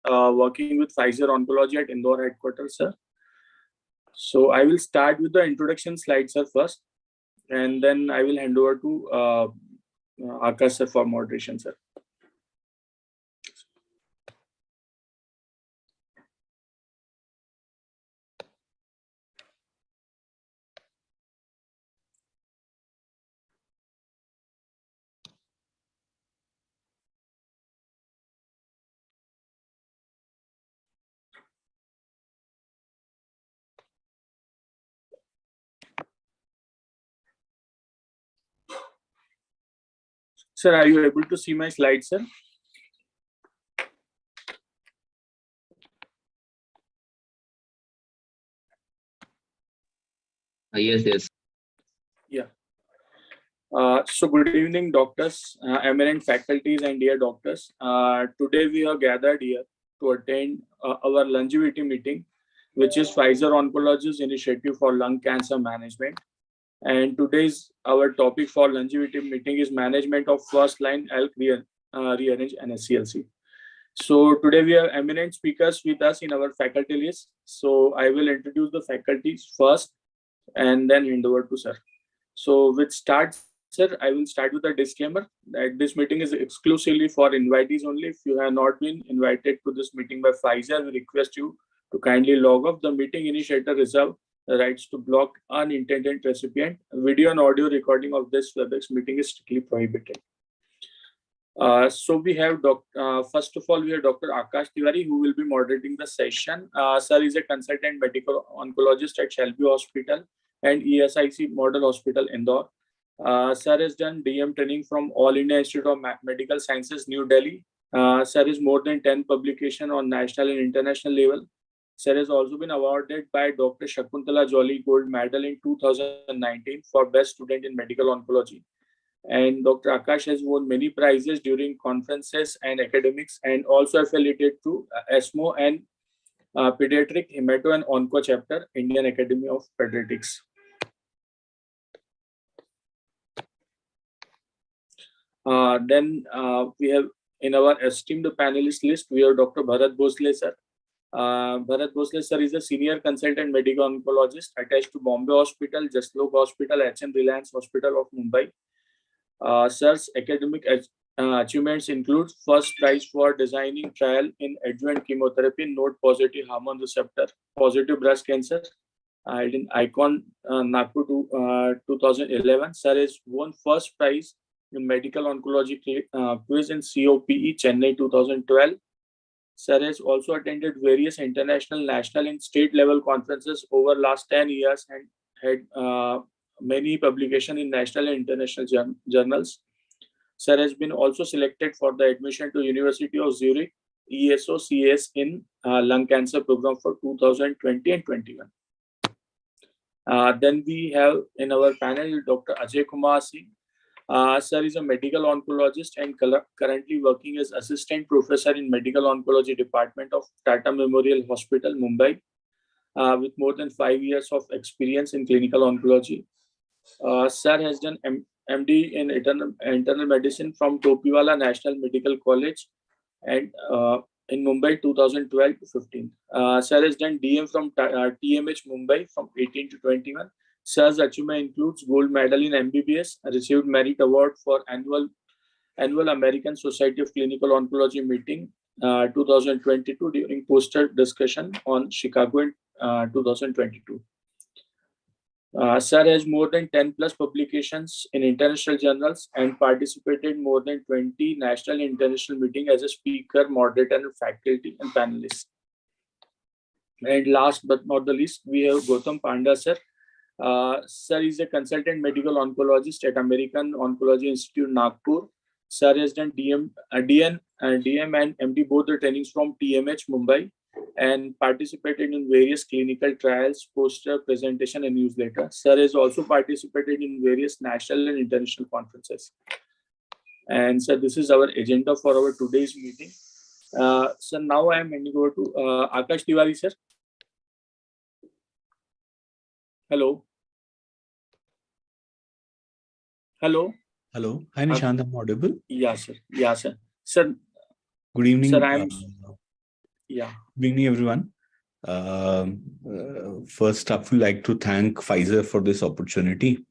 working with Pfizer Oncology at Indore headquarters, sir. So I will start with the introduction slide, sir, first, and then I will hand over to Akash, sir, for moderation, sir. Sir, are you able to see my slides, sir? Yes. Yeah. So good evening, doctors, eminent faculties, and dear doctors. Today we are gathered here to attend our longevity meeting, which is Pfizer Oncology's initiative for lung cancer management. And today's our topic for longevity meeting is management of first-line ALK rearranged NSCLC. So today we have eminent speakers with us in our faculty list. So I will introduce the faculties first and then hand over to sir. So with start, sir, I will start with a disclaimer that this meeting is exclusively for invitees only. If you have not been invited to this meeting by Pfizer, we request you to kindly log off. The meeting initiator reserve the rights to block unintended recipient. Video and audio recording of this WebEx meeting is strictly prohibited. So we have first of all, we have Dr. Akash Tiwari, who will be moderating the session. Sir is a consultant medical oncologist at Shelby Hospital and ESIC Model Hospital, Indore. Sir has done DM training from All India Institute of Medical Sciences, New Delhi. Sir has more than 10 publications on national and international level. Sir has also been awarded by Dr. Shakuntala Jolly Gold Medal in 2019 for Best Student in Medical Oncology. And Dr. Akash has won many prizes during conferences and academics, and also affiliated to ESMO and Pediatric Hemato and Onco Chapter, Indian Academy of Pediatrics. Then we have in our esteemed panelist list, we have Dr. Bharat Bhosle, sir. Bharat Bhosle, sir, is a senior consultant medical oncologist attached to Bombay Hospital, Jaslok Hospital, HM Reliance Hospital of Mumbai. Sir's academic achievements include first prize for designing trial in adjuvant chemotherapy node positive hormone receptor positive breast cancer in Icon Nagpur 2011. Sir has won first prize in medical oncology quiz in COPE Chennai 2012. Sir has also attended various international, national, and state level conferences over last 10 years and had many publications in national and international journals. Sir has been also selected for the admission to University of Zurich ESO CS in lung cancer program for 2020 and 21. Then we have in our panel Dr. Ajay Kumar Singh. Sir is a medical oncologist and currently working as assistant professor in medical oncology department of Tata Memorial Hospital, Mumbai, with more than 5 years of experience in clinical oncology. Sir has done MD in internal medicine from Topiwala National Medical College and in Mumbai 2012 to 15. Sir has done DM from TMH Mumbai from 18 to 21. Sir's achievement includes gold medal in MBBS, received merit award for annual American Society of Clinical Oncology meeting 2022 during poster discussion on Chicago in 2022. Sir has more than 10 plus publications in international journals and participated in more than 20 national and international meetings as a speaker, moderator, and faculty and panelist. And last but not the least, we have Gautam Panda, sir. Sir is a consultant medical oncologist at American Oncology Institute, Nagpur. Sir has done DM and MD both the trainings from TMH Mumbai and participated in various clinical trials, poster, presentation, and newsletter. Sir has also participated in various national and international conferences. And sir, this is our agenda for our today's meeting. So now I am handing over to Akash Tiwari, sir. Hello. Hello. Hello. Hi, Nishant. I'm audible. Yeah, sir. Yeah, sir. Sir. Good evening. Sir, I am. Yeah. Good evening, everyone. First up, we'd like to thank Pfizer for this opportunity.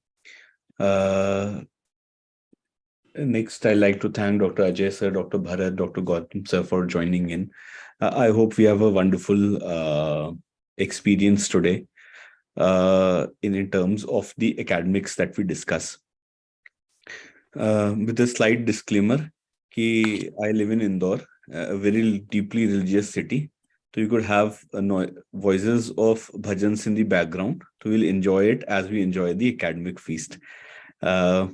Next, I'd like to thank Dr. Ajay sir, Dr. Bharat, Dr. Gautam sir for joining in. I hope we have a wonderful experience today in terms of the academics that we discuss. With a slight disclaimer, I live in Indore, a very deeply religious city. So you could have voices of bhajans in the background. So we'll enjoy it as we enjoy the academic feast. Uh,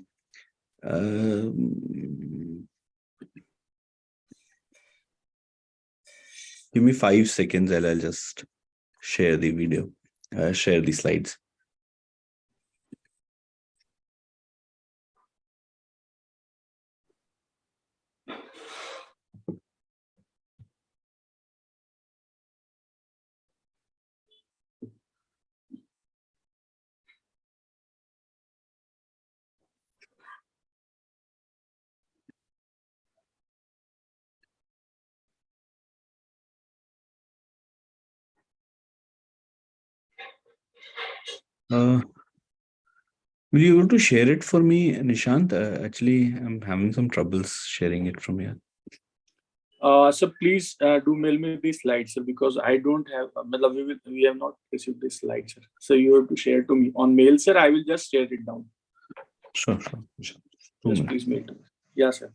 Give me 5 seconds and I'll just share the video, share the slides. Will you able to share it for me, Nishant? Actually, I'm having some troubles sharing it from here. So please do mail me these slides, sir, because I don't have. We have not received these slides, sir. So you have to share to me on mail, sir. I will just share it down. Sure. Just please mail to me. Yeah, sir.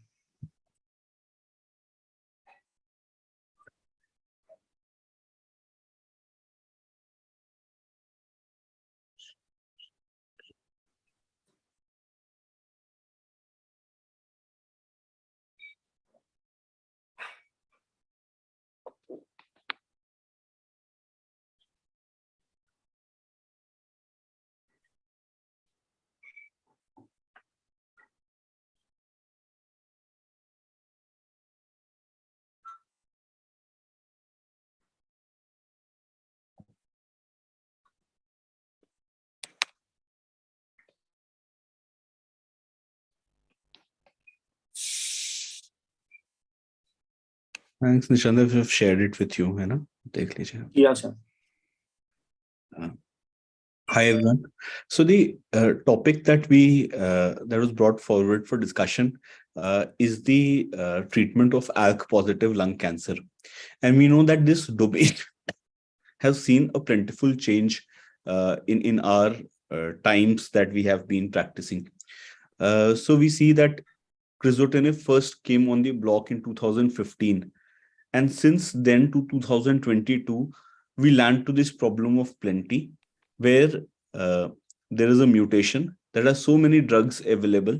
Thanks, Nishant. I've shared it with you. है ना? देख लीजिए. Yeah, sir. Hi everyone. So the topic that that was brought forward for discussion is the treatment of ALK positive lung cancer, and we know that this domain has seen a plentiful change in our times that we have been practicing. So we see that crizotinib first came on the block in 2015, and since then to 2022, we land to this problem of plenty, where uh, there is a mutation. There are so many drugs available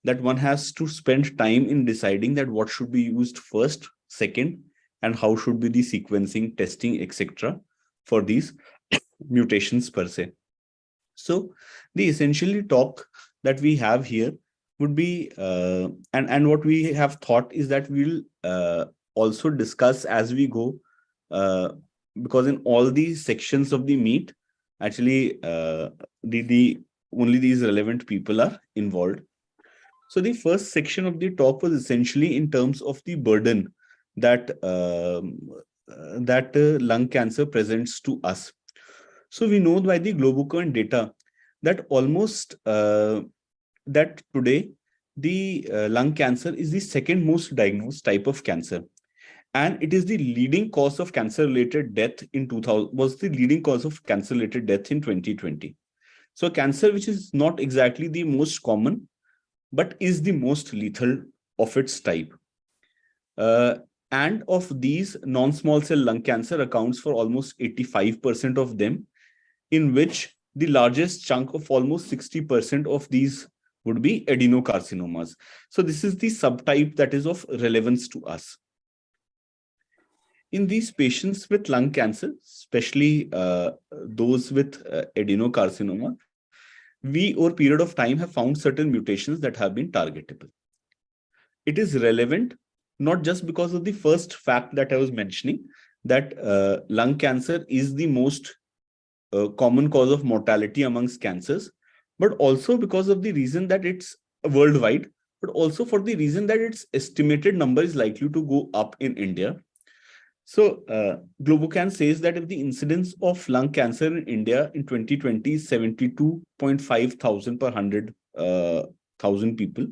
that one has to spend time in deciding that what should be used first, second, and how should be the sequencing, testing, etc. for these mutations per se. So the essentially talk that we have here would be, and what we have thought is that we'll also discuss as we go, because in all these sections of the meet, actually, the only these relevant people are involved. So the first section of the talk was essentially in terms of the burden that lung cancer presents to us. So we know by the Globocon data that almost that today the lung cancer is the second most diagnosed type of cancer, and it is the leading cause of cancer-related death in 2000. Was the leading cause of cancer-related death in 2020. So cancer, which is not exactly the most common, but is the most lethal of its type. And of these, non-small cell lung cancer accounts for almost 85% of them, in which the largest chunk of almost 60% of these would be adenocarcinomas. So this is the subtype that is of relevance to us. In these patients with lung cancer, especially those with adenocarcinoma, we over a period of time have found certain mutations that have been targetable. It is relevant not just because of the first fact that I was mentioning, that lung cancer is the most common cause of mortality amongst cancers, but also because of the reason that it's worldwide, but also for the reason that its estimated number is likely to go up in India. So, Globocan says that if the incidence of lung cancer in India in 2020 is 72.5 thousand per 100,000 people,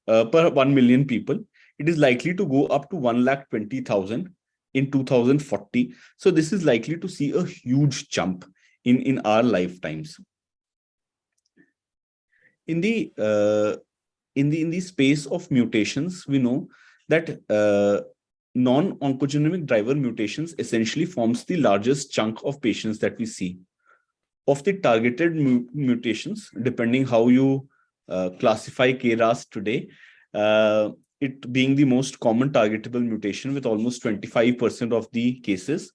per 1 million people, it is likely to go up to 1,20,000 in 2040. So, this is likely to see a huge jump in our lifetimes. In the space of mutations, we know that non-oncogenic driver mutations essentially forms the largest chunk of patients that we see. Of the targeted mutations, depending how you classify KRAS today, it being the most common targetable mutation with almost 25% of the cases,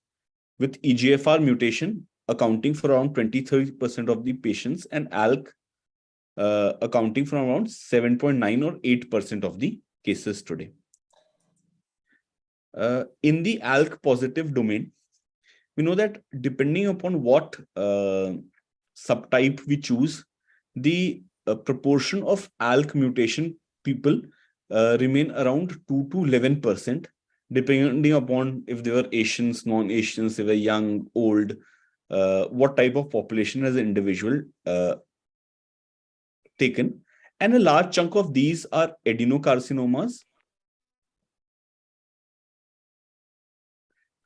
with EGFR mutation accounting for around 23% of the patients, and ALK accounting for around 7.9 or 8% of the cases today. In the ALK positive domain, we know that depending upon what subtype we choose, the proportion of ALK mutation people remain around 2 to 11%, depending upon if they were Asians, non-Asians, they were young, old, what type of population as an individual taken. And a large chunk of these are adenocarcinomas.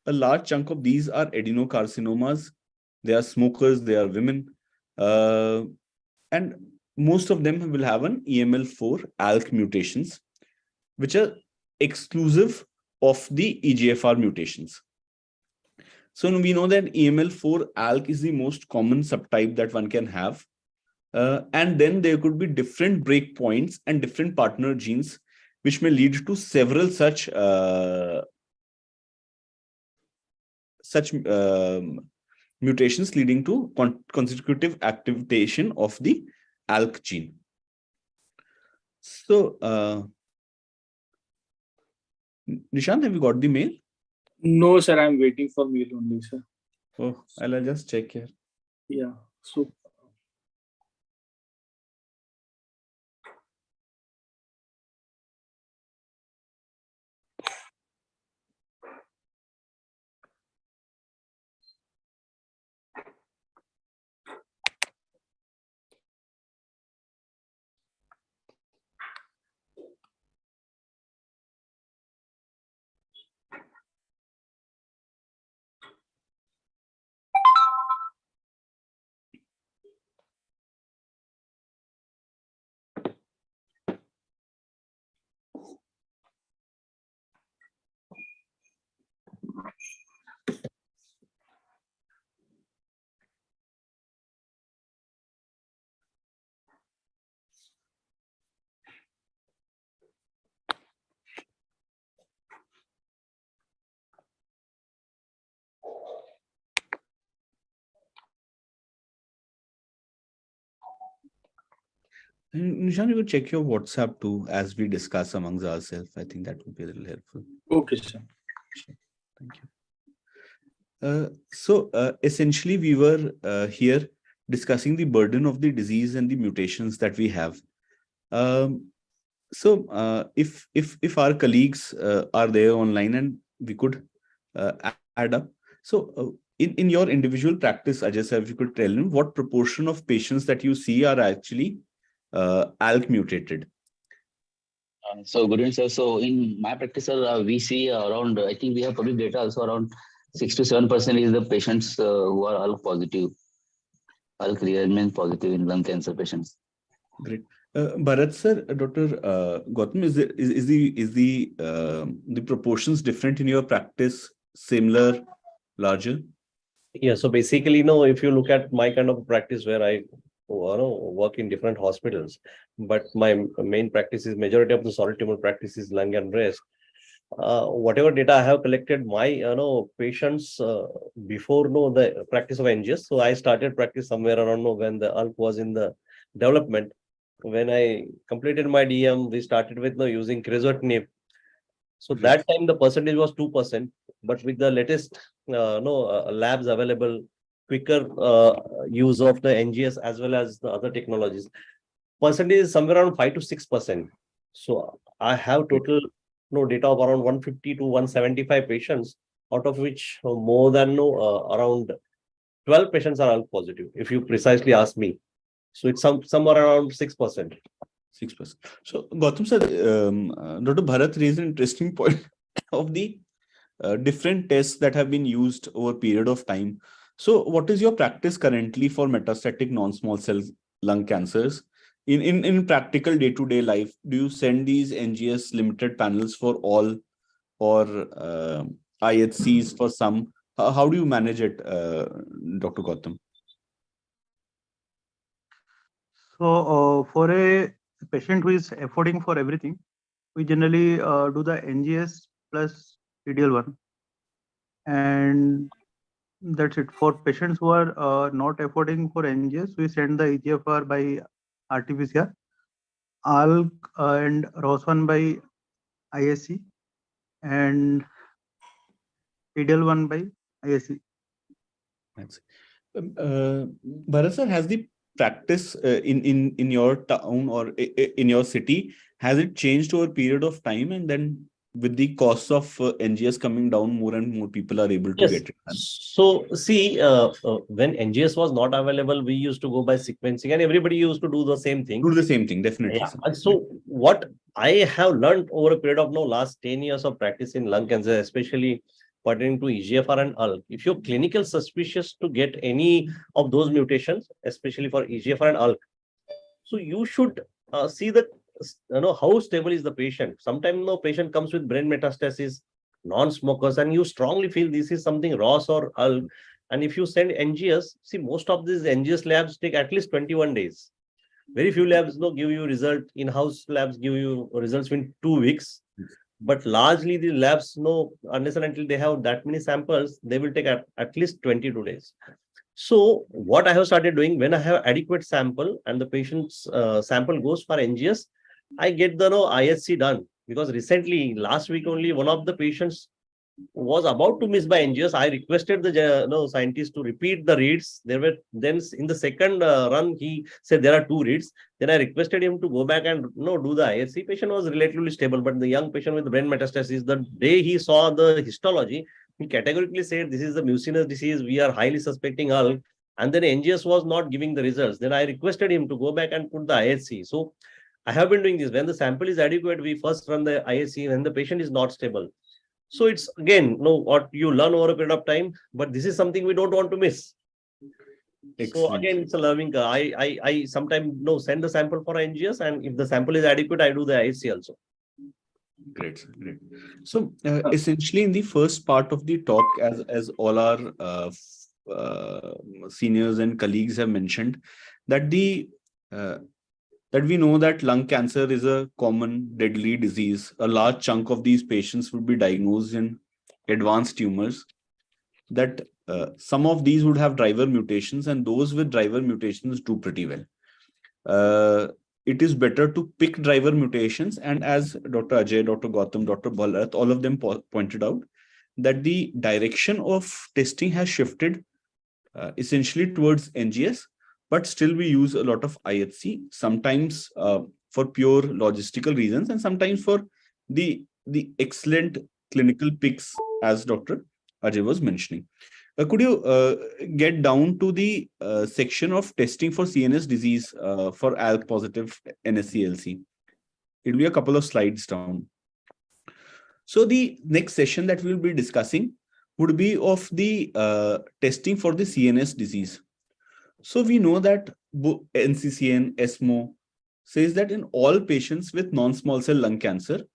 A large chunk of these are adenocarcinomas. They are smokers, they are women. And most of them will have an EML4 ALK mutations, which are exclusive of the EGFR mutations. So we know that EML4 ALK is the most common subtype that one can have. And then there could be different breakpoints and different partner genes, which may lead to several such mutations leading to consecutive activation of the ALK gene. So, Nishant, have you got the mail? No, sir, I'm waiting for mail only, sir. Oh, I'll just check here. Yeah, so Nishan, you could check your WhatsApp too as we discuss amongst ourselves. I think that would be a little helpful. okay, sir. Thank you. So essentially, we were here discussing the burden of the disease and the mutations that we have. So if our colleagues are there online and we could add up. So in your individual practice, Ajay sir, if you could tell him what proportion of patients that you see are actually ALK mutated. So good evening, sir. So in my practice, sir, we see around, I think we have public data also around 6 to 7% is the patients who are ALK positive, ALK rearrangement positive in lung cancer patients. Great. Bharat sir, Dr. Gautam, is the proportions different in your practice, similar, larger? Yeah, so basically, if you look at my kind of practice where I work in different hospitals, but my main practice is majority of the solid tumor practice is lung and breast. Whatever data I have collected, my patients before the practice of NGS. So I started practice somewhere around when the ALK was in the development. When I completed my DM, we started with using crizotinib. So that time the percentage was 2%, but with the latest labs available, quicker use of the NGS as well as the other technologies, percentage is somewhere around 5 to 6%. So I have total data of around 150 to 175 patients out of which more than around 12 patients are ALK positive, if you precisely ask me. So it's somewhere around 6%. 6%. So Gautam sir, Dr. Bharat raised an interesting point of the different tests that have been used over a period of time. So what is your practice currently for metastatic non-small cell lung cancers? In practical day-to-day life, do you send these NGS limited panels for all, or IHCs for some? How do you manage it, Dr. Gautam? So for a patient who is affording for everything, we generally do the NGS plus PD-L1, and that's it. For patients who are not affording for NGS, we send the EGFR by RT-PCR, ALK and ROS1 by ISC, and PD-L1 by ISC. Bharat sir, has the practice in your town or in your city, has it changed over a period of time, and then with the costs of NGS coming down, more and more people are able to Yes. get it done? So see, when NGS was not available, we used to go by sequencing, and everybody used to do the same thing. Do the same thing, definitely. Yeah. And so what I have learned over a period of last 10 years of practice in lung cancer, especially pertaining to EGFR and ALK, if you're clinical suspicious to get any of those mutations, especially for EGFR and ALK, so you should see the how stable is the patient. Sometimes patient comes with brain metastasis, non-smokers, and you strongly feel this is something ROS or ALK. And if you send NGS, see, most of these NGS labs take at least 21 days. Very few labs give you result. In-house labs give you results in 2 weeks. But largely the labs unless and until they have that many samples, they will take at least 22 days. So what I have started doing, when I have adequate sample and the patient's sample goes for NGS, I get the IHC done. Because recently, last week only, one of the patients was about to miss by NGS. I requested the scientist to repeat the reads. There were then in the second run, he said there are 2 reads. Then I requested him to go back and do the IHC. Patient was relatively stable, but the young patient with brain metastasis, the day he saw the histology, he categorically said this is the mucinous disease. We are highly suspecting ALK. And then NGS was not giving the results. Then I requested him to go back and put the IHC. So I have been doing this. When the sample is adequate, we first run the IHC when the patient is not stable. So it's again, what you learn over a period of time, but this is something we don't want to miss. Excellent. So again, it's a learning. I sometimes send the sample for NGS, and if the sample is adequate, I do the IHC also. Great. So essentially, in the first part of the talk, as all our seniors and colleagues have mentioned, that that we know that lung cancer is a common deadly disease. A large chunk of these patients would be diagnosed in advanced tumors. That some of these would have driver mutations, and those with driver mutations do pretty well. It is better to pick driver mutations, and as Dr. Ajay, Dr. Gautam, Dr. Bharat, all of them pointed out, that the direction of testing has shifted essentially towards NGS, but still we use a lot of IHC, sometimes for pure logistical reasons, and sometimes for the excellent clinical picks, as Dr. Ajay was mentioning. Could you get down to the section of testing for CNS disease for ALK positive NSCLC? It'll be a couple of slides down. So the next session that we'll be discussing would be of the testing for the CNS disease. So we know that NCCN, ESMO says that in all patients with non-small cell lung cancer,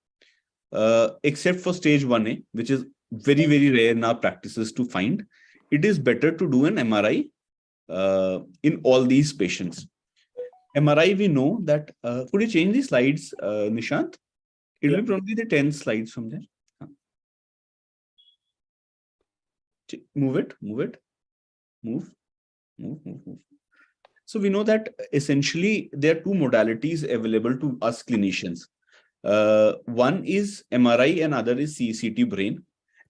except for stage 1A, which is very, very rare in our practices to find, it is better to do an MRI in all these patients. MRI, we know that, could you change the slides, Nishant? It will be probably the 10 slides from there. Move. So we know that essentially there are 2 modalities available to us clinicians. One is MRI and other is CT brain.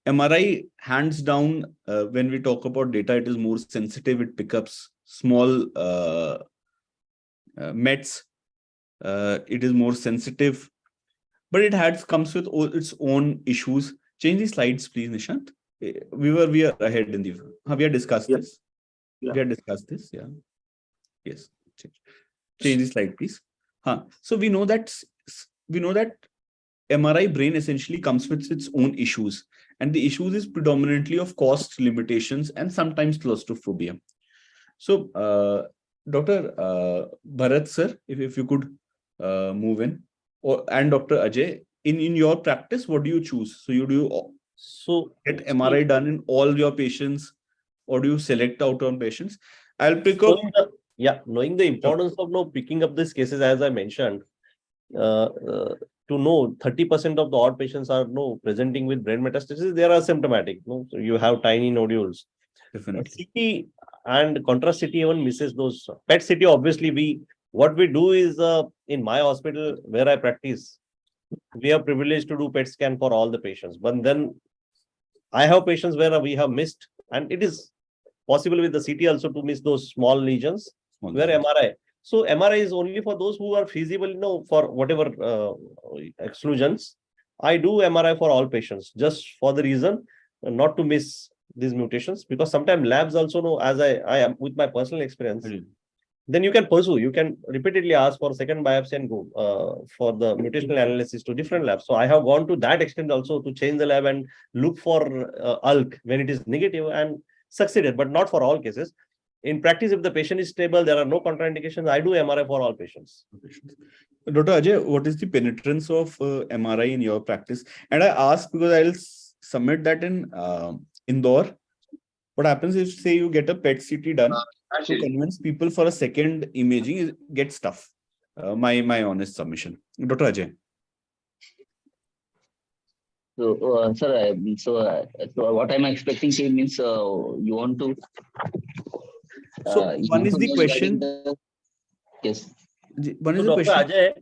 MRI, hands down, when we talk about data, it is more sensitive. It picks up small mets. It is more sensitive, but it comes with its own issues. Change the slides, please, Nishant. we are ahead in the. We have discussed Yeah. this. Yeah. We have discussed this. Yeah. Yes. Change the slide, please. So we know that MRI brain essentially comes with its own issues, and the issues is predominantly of cost limitations and sometimes claustrophobia. So, Dr. Bharat sir, if you could move in, and Dr. Ajay, in your practice, what do you choose? So you get MRI done in all your patients, or do you select out on patients? I'll pick up. Knowing the importance of picking up these cases, as I mentioned, to know 30% of the odd patients are presenting with brain metastasis, they are asymptomatic. So you have tiny nodules. Definitely. CT and contrast CT even misses those. PET CT, obviously, what we do is in my hospital where I practice, we are privileged to do PET scan for all the patients. But then I have patients where we have missed, and it is possible with the CT also to miss those small lesions where MRI. So MRI is only for those who are feasible, for whatever exclusions. I do MRI for all patients just for the reason not to miss these mutations, because sometimes labs also know, as I am with my personal experience, then you can pursue, you can repeatedly ask for second biopsy and go for the mutational analysis to different labs. So I have gone to that extent also to change the lab and look for ALK when it is negative and succeeded, but not for all cases. In practice, if the patient is stable, there are no contraindications, I do MRI for all patients. Dr. Ajay, what is the penetrance of MRI in your practice? And I ask because I'll submit that in Indore. What happens if, say, you get a PET CT done to convince people for a second imaging gets tough. My honest submission. Dr. Ajay. So, sir, so what I'm expecting means you want to. So one is the question. Yes. One is So the Dr. question.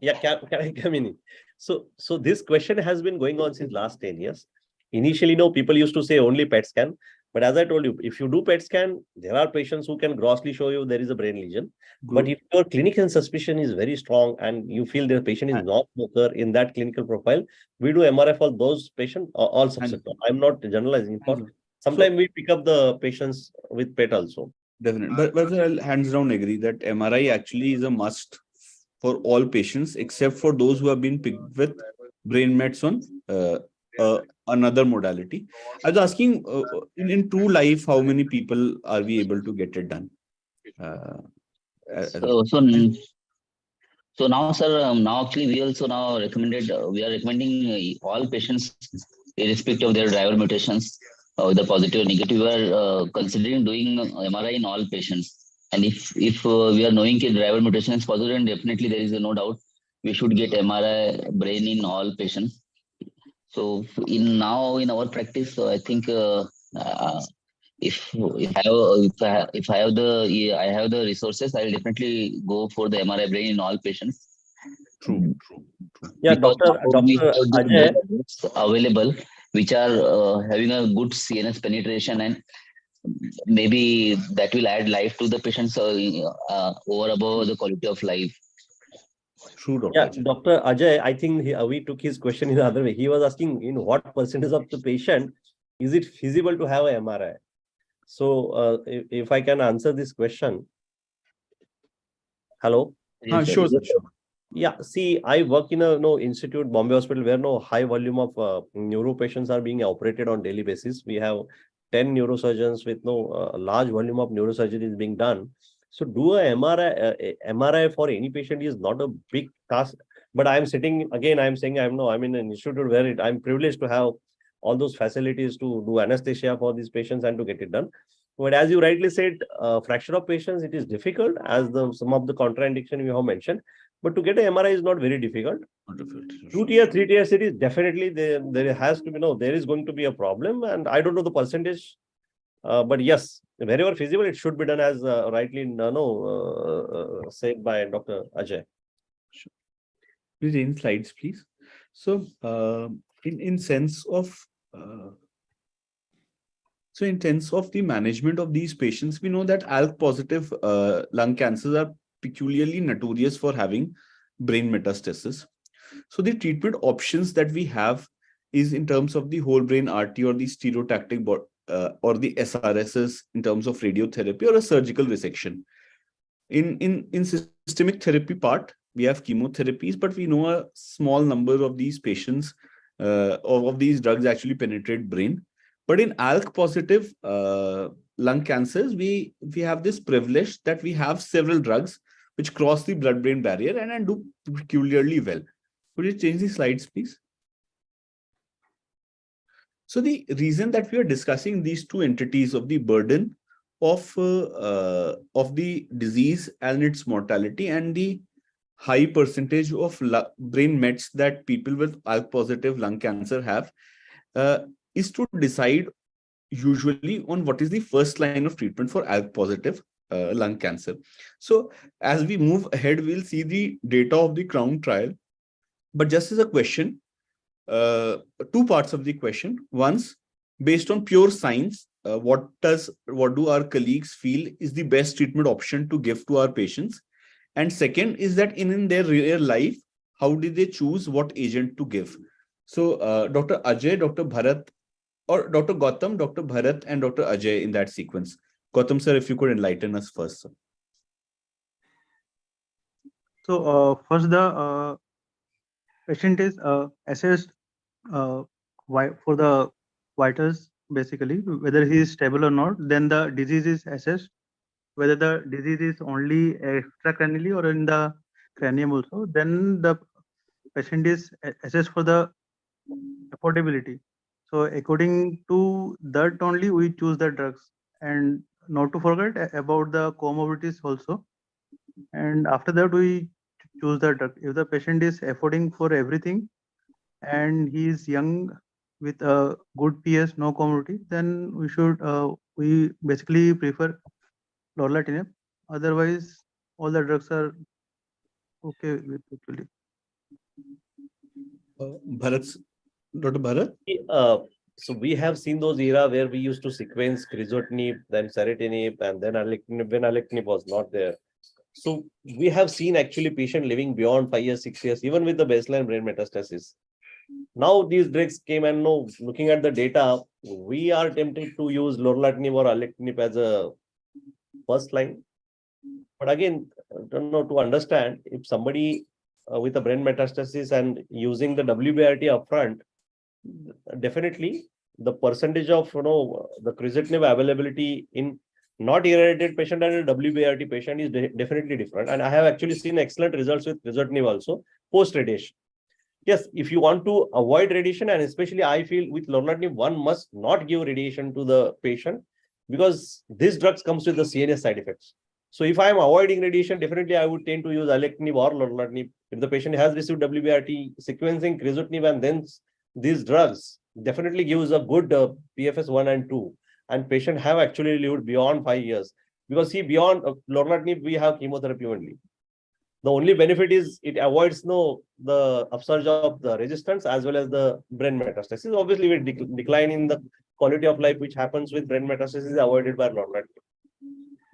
Ajay, can I come in? So this question has been going on since last 10 years. Initially, people used to say only PET scan. But as I told you, if you do PET scan, there are patients who can grossly show you there is a brain lesion. Good. But if your clinical suspicion is very strong and you feel the patient is not smoker in that clinical profile, we do MRI for those patients, all subsector. I'm not generalizing. Sometimes we pick up the patients with PET also. Definitely. But I'll hands down agree that MRI actually is a must for all patients, except for those who have been picked with brain mets on another modality. I was asking, in true life, how many people are we able to get it done? So now, sir, now actually we also now we are recommending all patients, irrespective of their driver mutations, whether positive or negative, we are considering doing MRI in all patients. And if we are knowing that driver mutation is positive, then definitely there is no doubt we should get MRI brain in all patients. So in our practice, I think if I have the resources, I'll definitely go for the MRI brain in all patients. True. Yeah, Because Dr. we have Ajay, drugs available which are having a good CNS penetration, and maybe that will add life to the patients over above the quality of life. True, Dr. Yeah, Ajay. Dr. Ajay, I think we took his question in the other way. He was asking in what percentage of the patient is it feasible to have a MRI? So if I can answer this question. Hello? Yes, Sure. Yeah, see, I work in a institute, Bombay Hospital, where high volume of neuro patients are being operated on daily basis. We have 10 neurosurgeons with large volume of neurosurgery is being done. So do a MRI for any patient is not a big task. But I'm sitting again. I'm saying I'm in an institute where I'm privileged to have all those facilities to do anesthesia for these patients and to get it done. But as you rightly said, fraction of patients it is difficult as some of the contraindication you have mentioned. But to get an MRI is not very difficult. 2-tier, 3-tier cities, definitely there has to be there is going to be a problem, and I don't know the percentage, but yes, wherever feasible, it should be done as rightly said by Dr. Ajay. Sure. Please in slides, please. So, in sense of the management of these patients, we know that ALK positive lung cancers are peculiarly notorious for having brain metastasis. So the treatment options that we have is in terms of the whole brain RT or the stereotactic or the SRSs in terms of radiotherapy or a surgical resection. In systemic therapy part, we have chemotherapies, but we know a small number of these patients of these drugs actually penetrate brain. But in ALK positive lung cancers, we have this privilege that we have several drugs which cross the blood-brain barrier and do peculiarly well. Could you change the slides, please? So the reason that we are discussing these two entities of the burden of the disease and its mortality and the high percentage of brain mets that people with ALK positive lung cancer have is to decide usually on what is the first line of treatment for ALK positive lung cancer. So as we move ahead, we'll see the data of the CROWN trial. But just as a question, two parts of the question. Once, based on pure science, what do our colleagues feel is the best treatment option to give to our patients? And second is that in their real life, how did they choose what agent to give? So Dr. Ajay, Dr. Bharat, or Dr. Gautam, Dr. Bharat, and Dr. Ajay in that sequence. Gautam sir, if you could enlighten us first. Sir. So first the patient is assessed for the vitals, basically, whether he is stable or not. Then the disease is assessed, whether the disease is only extracranially or in the cranium also. Then the patient is assessed for the affordability. So according to that only we choose the drugs, and not to forget about the comorbidities also. And after that we choose the drug. If the patient is affording for everything and he is young with a good PS, no comorbidity, then we basically prefer lorlatinib. Otherwise, all the drugs are okay with actually. Bharat, Dr. Bharat? So we have seen those era where we used to sequence crizotinib, then ceritinib, and then alectinib when alectinib was not there. So we have seen actually patient living beyond 5 years, 6 years, even with the baseline brain metastasis. Now these drugs came, and no, looking at the data, we are tempted to use lorlatinib or alectinib as a first line. But again, I don't know, to understand if somebody with a brain metastasis and using the WBRT upfront, definitely the percentage of the crizotinib availability in not irradiated patient and a WBRT patient is definitely different. And I have actually seen excellent results with crizotinib also post radiation. Yes, if you want to avoid radiation, and especially I feel with lorlatinib, one must not give radiation to the patient because these drugs comes with the CNS side effects. So if I am avoiding radiation, definitely I would tend to use alectinib or lorlatinib. If the patient has received WBRT, sequencing crizotinib and then these drugs definitely gives a good PFS 1 and 2. And patient have actually lived beyond 5 years because beyond lorlatinib, we have chemotherapy only. The only benefit is it avoids the upsurge of the resistance as well as the brain metastasis. Obviously, with decline in the quality of life which happens with brain metastasis is avoided by lorlatinib.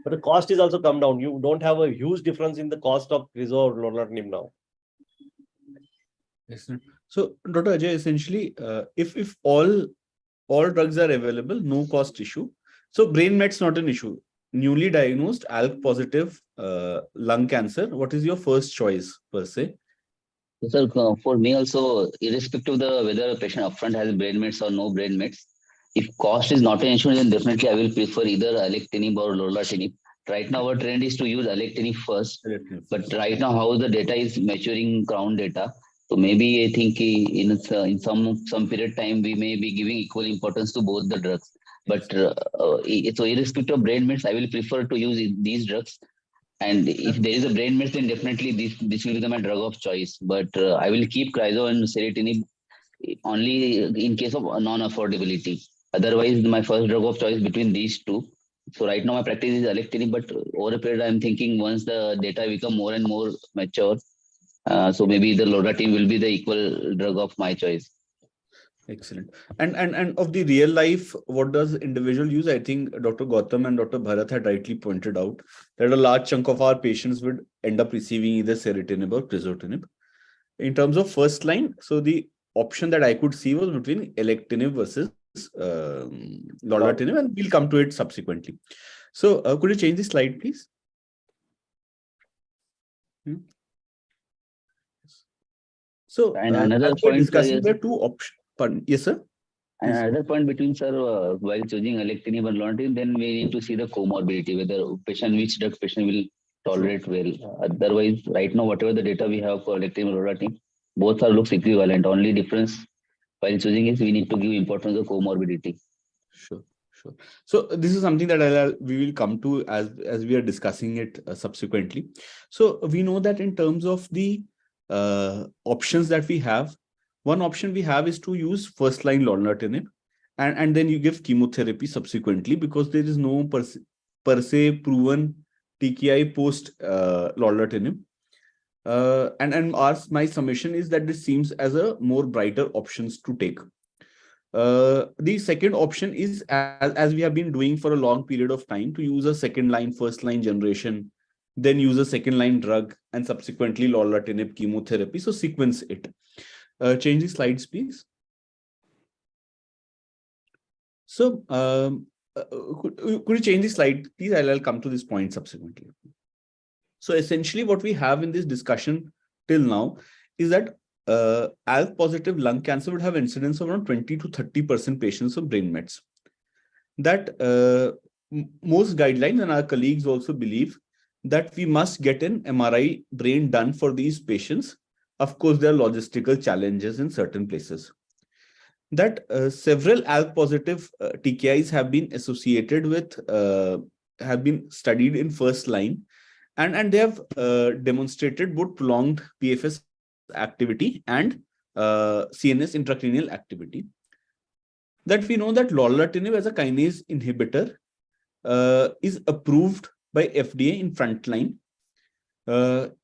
But the cost is also come down. You don't have a huge difference in the cost of crizo or lorlatinib now. Excellent. So, Dr. Ajay, essentially, if all drugs are available, no cost issue. So, brain met's not an issue. Newly diagnosed ALK positive lung cancer, what is your first choice per se? So, sir, for me also, irrespective of whether a patient upfront has brain mets or no brain mets, if cost is not an issue, then definitely I will prefer either alectinib or lorlatinib. Right now, our trend is to use alectinib first, but right now, how the data is maturing, CROWN data. So maybe I think in some period of time, we may be giving equal importance to both the drugs. But so irrespective of brain mets, I will prefer to use these drugs. And if there is a brain mets, then definitely this will become a drug of choice. But I will keep crizo and ceritinib only in case of non-affordability. Otherwise, my first drug of choice between these two. So right now my practice is alectinib, but over a period I'm thinking once the data become more and more mature, so maybe the lorlatinib will be the equal drug of my choice. Excellent. And of the real life, what does individual use? I think Dr. Gautam and Dr. Bharat had rightly pointed out that a large chunk of our patients would end up receiving either ceritinib or crizotinib. In terms of first line, so option that I could see was between alectinib versus lorlatinib, and we'll come to it subsequently. So could you change the slide, please? So And another as we're point, discussing, yes. there are two options. Pardon. Yes, sir. And Please. another point between, sir, while choosing alectinib and lorlatinib, then we need to see the comorbidity, whether patient, which drug patient will tolerate well. Otherwise, right now, whatever the data we have for alectinib and lorlatinib, both are looks equivalent. Only difference while choosing is we need to give importance to comorbidity. Sure. So this is something that we will come to as we are discussing it subsequently. So we know that in terms of the options that we have, one option we have is to use first line lorlatinib, and then you give chemotherapy subsequently, because there is no per se proven TKI post lorlatinib. And my summation is that this seems as a more brighter options to take. The second option is, as we have been doing for a long period of time, to use a second line, first line generation, then use a second line drug, and subsequently lorlatinib chemotherapy. So sequence it. Change the slides, please. So could you change the slide, please? I'll come to this point subsequently. So essentially what we have in this discussion till now is that ALK positive lung cancer would have incidence of around 20 to 30% patients of brain mets. That most guidelines and our colleagues also believe that we must get an MRI brain done for these patients. Of course, there are logistical challenges in certain places. That several ALK positive TKIs have been associated with, have been studied in first line, and they have demonstrated both prolonged PFS activity and CNS intracranial activity. That we know that lorlatinib as a kinase inhibitor is approved by FDA in frontline.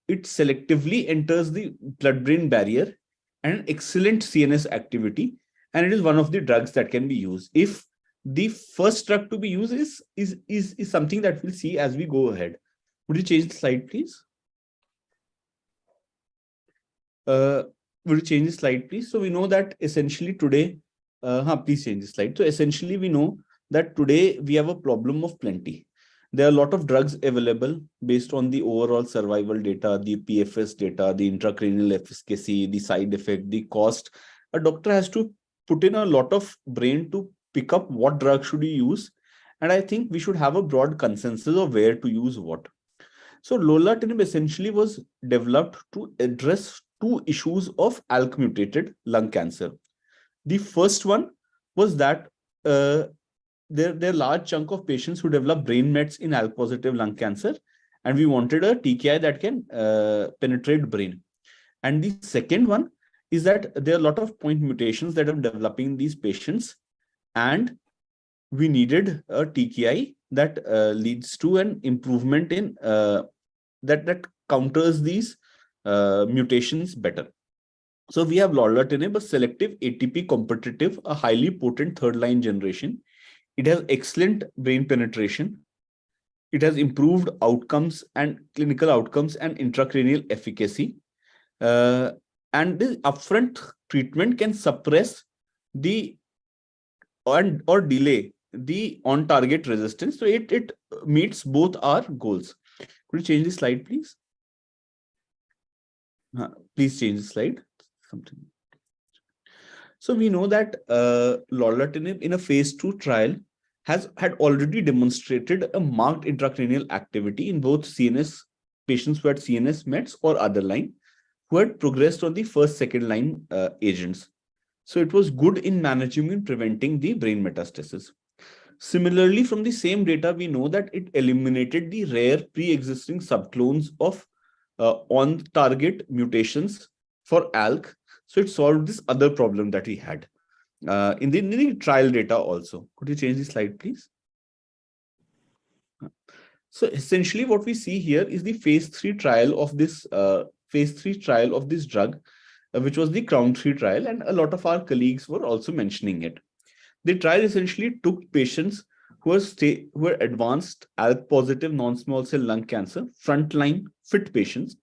It selectively enters the blood-brain barrier and excellent CNS activity, and it is one of the drugs that can be used. If the first drug to be used is something that we'll see as we go ahead. Would you change the slide, please? Would you change the slide, please? So we know that essentially today, please change the slide. So essentially we know that today we have a problem of plenty. There are a lot of drugs available based on the overall survival data, the PFS data, the intracranial efficacy, the side effect, the cost. A doctor has to put in a lot of brain to pick up what drug should he use. And I think we should have a broad consensus of where to use what. So lorlatinib essentially was developed to address two issues of ALK mutated lung cancer. The first one was that there are a large chunk of patients who develop brain mets in ALK positive lung cancer, and we wanted a TKI that can penetrate brain. And the second one is that there are a lot of point mutations that are developing in these patients, and we needed a TKI that leads to an improvement in that counters these mutations better. So we have lorlatinib, a selective ATP competitive, a highly potent third line generation. It has excellent brain penetration. It has improved outcomes and clinical outcomes and intracranial efficacy. And this upfront treatment can suppress the or delay the on-target resistance. So it meets both our goals. Could you change the slide, please? Please change the slide. Something. So we know that lorlatinib in a phase 2 trial had already demonstrated a marked intracranial activity in both CNS patients who had CNS mets or other line who had progressed on the first, second line agents. So it was good in managing and preventing the brain metastasis. Similarly, from the same data, we know that it eliminated the rare pre-existing subclones of on-target mutations for ALK. So it solved this other problem that we had in the trial data also. Could you change the slide, please? So essentially what we see here is the phase 3 trial of this drug, which was the Crown 3 trial, and a lot of our colleagues were also mentioning it. The trial essentially took patients who were advanced ALK positive non-small cell lung cancer, frontline fit patients.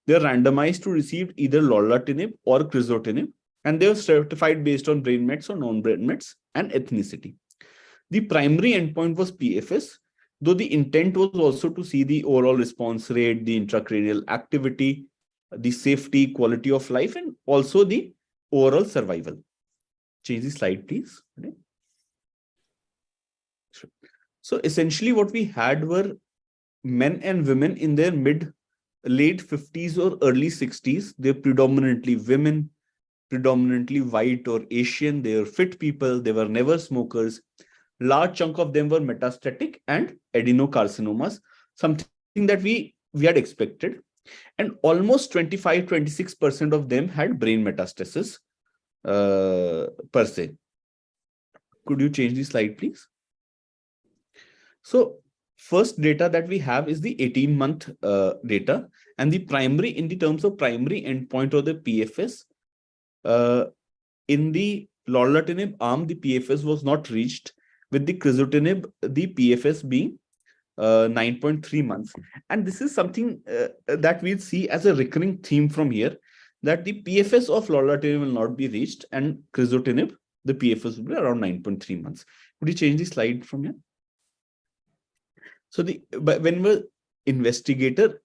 They are randomized to receive either lorlatinib or crizotinib And they were stratified based on brain mets or non-brain mets and ethnicity. The primary endpoint was PFS, though the intent was also to see the overall response rate, the intracranial activity, the safety, quality of life, and also the overall survival. Change the slide, please. Okay. So essentially what we had were men and women in their late 50s or early 60s. They're predominantly women, predominantly white or Asian. They were fit people. They were never smokers. Large chunk of them were metastatic and adenocarcinomas, something that we had expected. And almost 25-26% of them had brain metastasis per se. Could you change the slide, please? So first data that we have is the 18-month data, and the primary, in the terms of primary endpoint or the PFS, in the lorlatinib arm, the PFS was not reached. With the crizotinib, the PFS being 9.3 months. And this is something that we'll see as a recurring theme from here, that the PFS of lorlatinib will not be reached, and crizotinib, the PFS will be around 9.3 months. Could you change the slide from here? So when we're investigator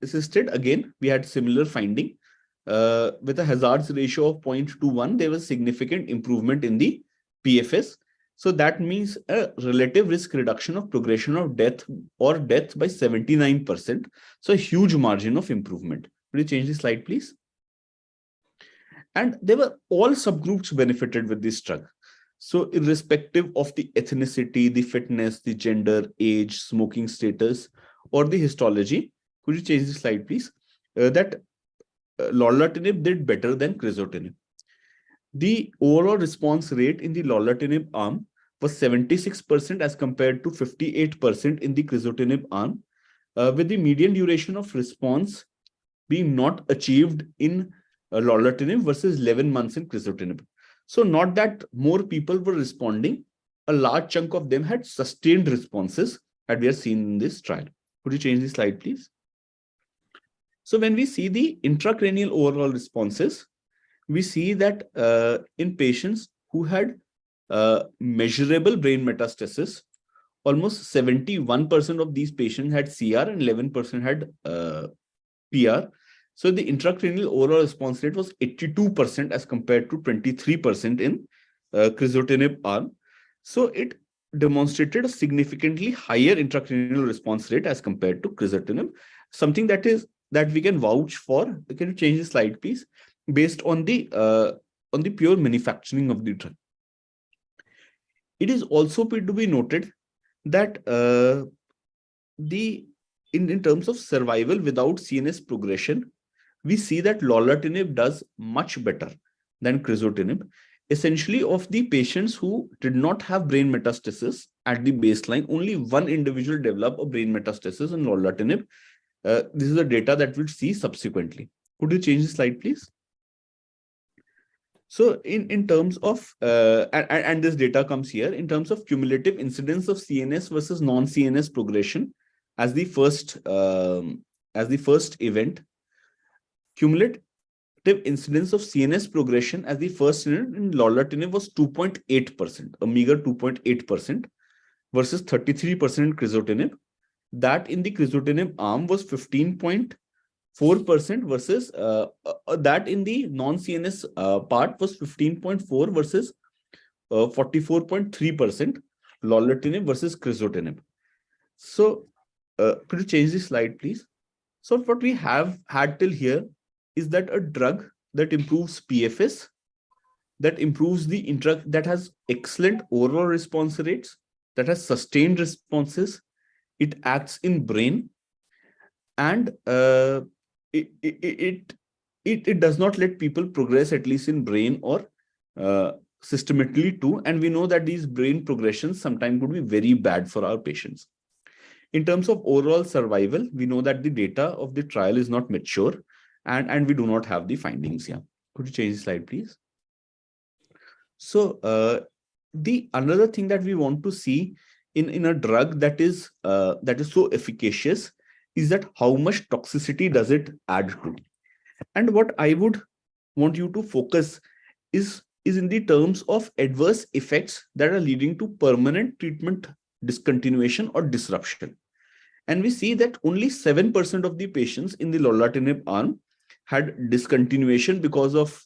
assisted, again, we had similar finding. With a hazards ratio of 0.21, there was significant improvement in the PFS. So that means a relative risk reduction of progression of death or death by 79%. So a huge margin of improvement. Could you change the slide, please? And there were all subgroups benefited with this drug. So irrespective of the ethnicity, the fitness, the gender, age, smoking status, or the histology, could you change the slide, please? That lorlatinib did better than crizotinib. The overall response rate in the lorlatinib arm was 76% as compared to 58% in the crizotinib arm, with the median duration of response being not achieved in lorlatinib versus 11 months in crizotinib. So not that more people were responding, a large chunk of them had sustained responses that we have seen in this trial. Could you change the slide, please? So when we see the intracranial overall responses, we see that in patients who had measurable brain metastasis, almost 71% of these patients had CR and 11% had PR. So the intracranial overall response rate was 82% as compared to 23% in crizotinib arm. So it demonstrated a significantly higher intracranial response rate as compared to crizotinib, something that we can vouch for. Can you change the slide, please? Based on the pure manufacturing of the drug. It is also to be noted that in terms of survival without CNS progression, we see that lorlatinib does much better than crizotinib. Essentially, of the patients who did not have brain metastasis at the baseline, only one individual developed a brain metastasis in lorlatinib. This is the data that we'll see subsequently. Could you change the slide, please? So in terms of, and this data comes here, in terms of cumulative incidence of CNS versus non-CNS progression as the first event, cumulative incidence of CNS progression as the first event in lorlatinib was 2.8%, a meager 2.8% versus 33% in crizotinib. That in the crizotinib arm was 15.4% versus that in the non-CNS part was 15.4 versus 44.3% lorlatinib versus crizotinib. So could you change the slide, please? So what we have had till here is that a drug that improves PFS, that improves that has excellent overall response rates, that has sustained responses, it acts in brain, and it does not let people progress, at least in brain or systematically too. And we know that these brain progressions sometimes could be very bad for our patients. In terms of overall survival, we know that the data of the trial is not mature, and we do not have the findings here. Could you change the slide, please? So the another thing that we want to see in a drug that is so efficacious is that how much toxicity does it add to? And what I would want you to focus is in the terms of adverse effects that are leading to permanent treatment discontinuation or disruption. And we see that only 7% of the patients in the lorlatinib arm had discontinuation because of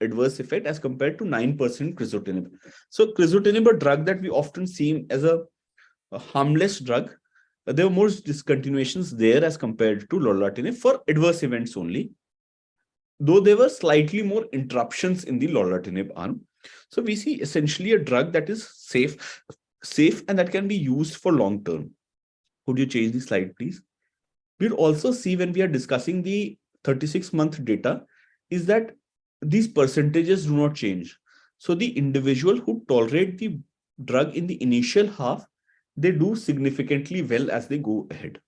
adverse effect as compared to 9% crizotinib. So crizotinib, a drug that we often see as a harmless drug, there were more discontinuations there as compared to lorlatinib for adverse events only, though there were slightly more interruptions in the lorlatinib arm. So we see essentially a drug that is safe and that can be used for long term. Could you change the slide, please? We'll also see when we are discussing the 36-month data is that these percentages do not change. So the individual who tolerate the drug in the initial half, they do significantly well as they go ahead.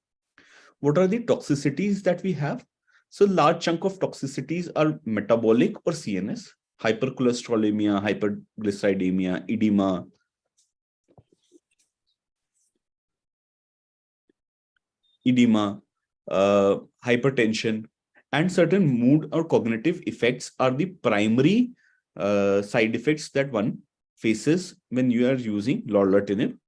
What are the toxicities that we have? So large chunk of toxicities are metabolic or CNS, hypercholesterolemia, hyperglyceridemia, edema, hypertension, and certain mood or cognitive effects are the primary side effects that one faces when you are using lorlatinib,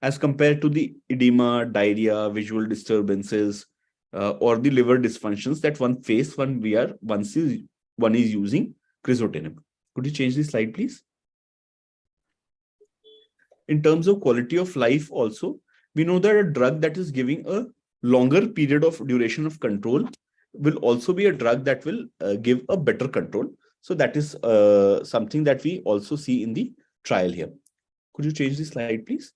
as compared to the edema, diarrhea, visual disturbances, or the liver dysfunctions that one face when one is using crizotinib. Could you change the slide, please? In terms of quality of life also, we know that a drug that is giving a longer period of duration of control will also be a drug that will give a better control. So that is something that we also see in the trial here. Could you change the slide, please?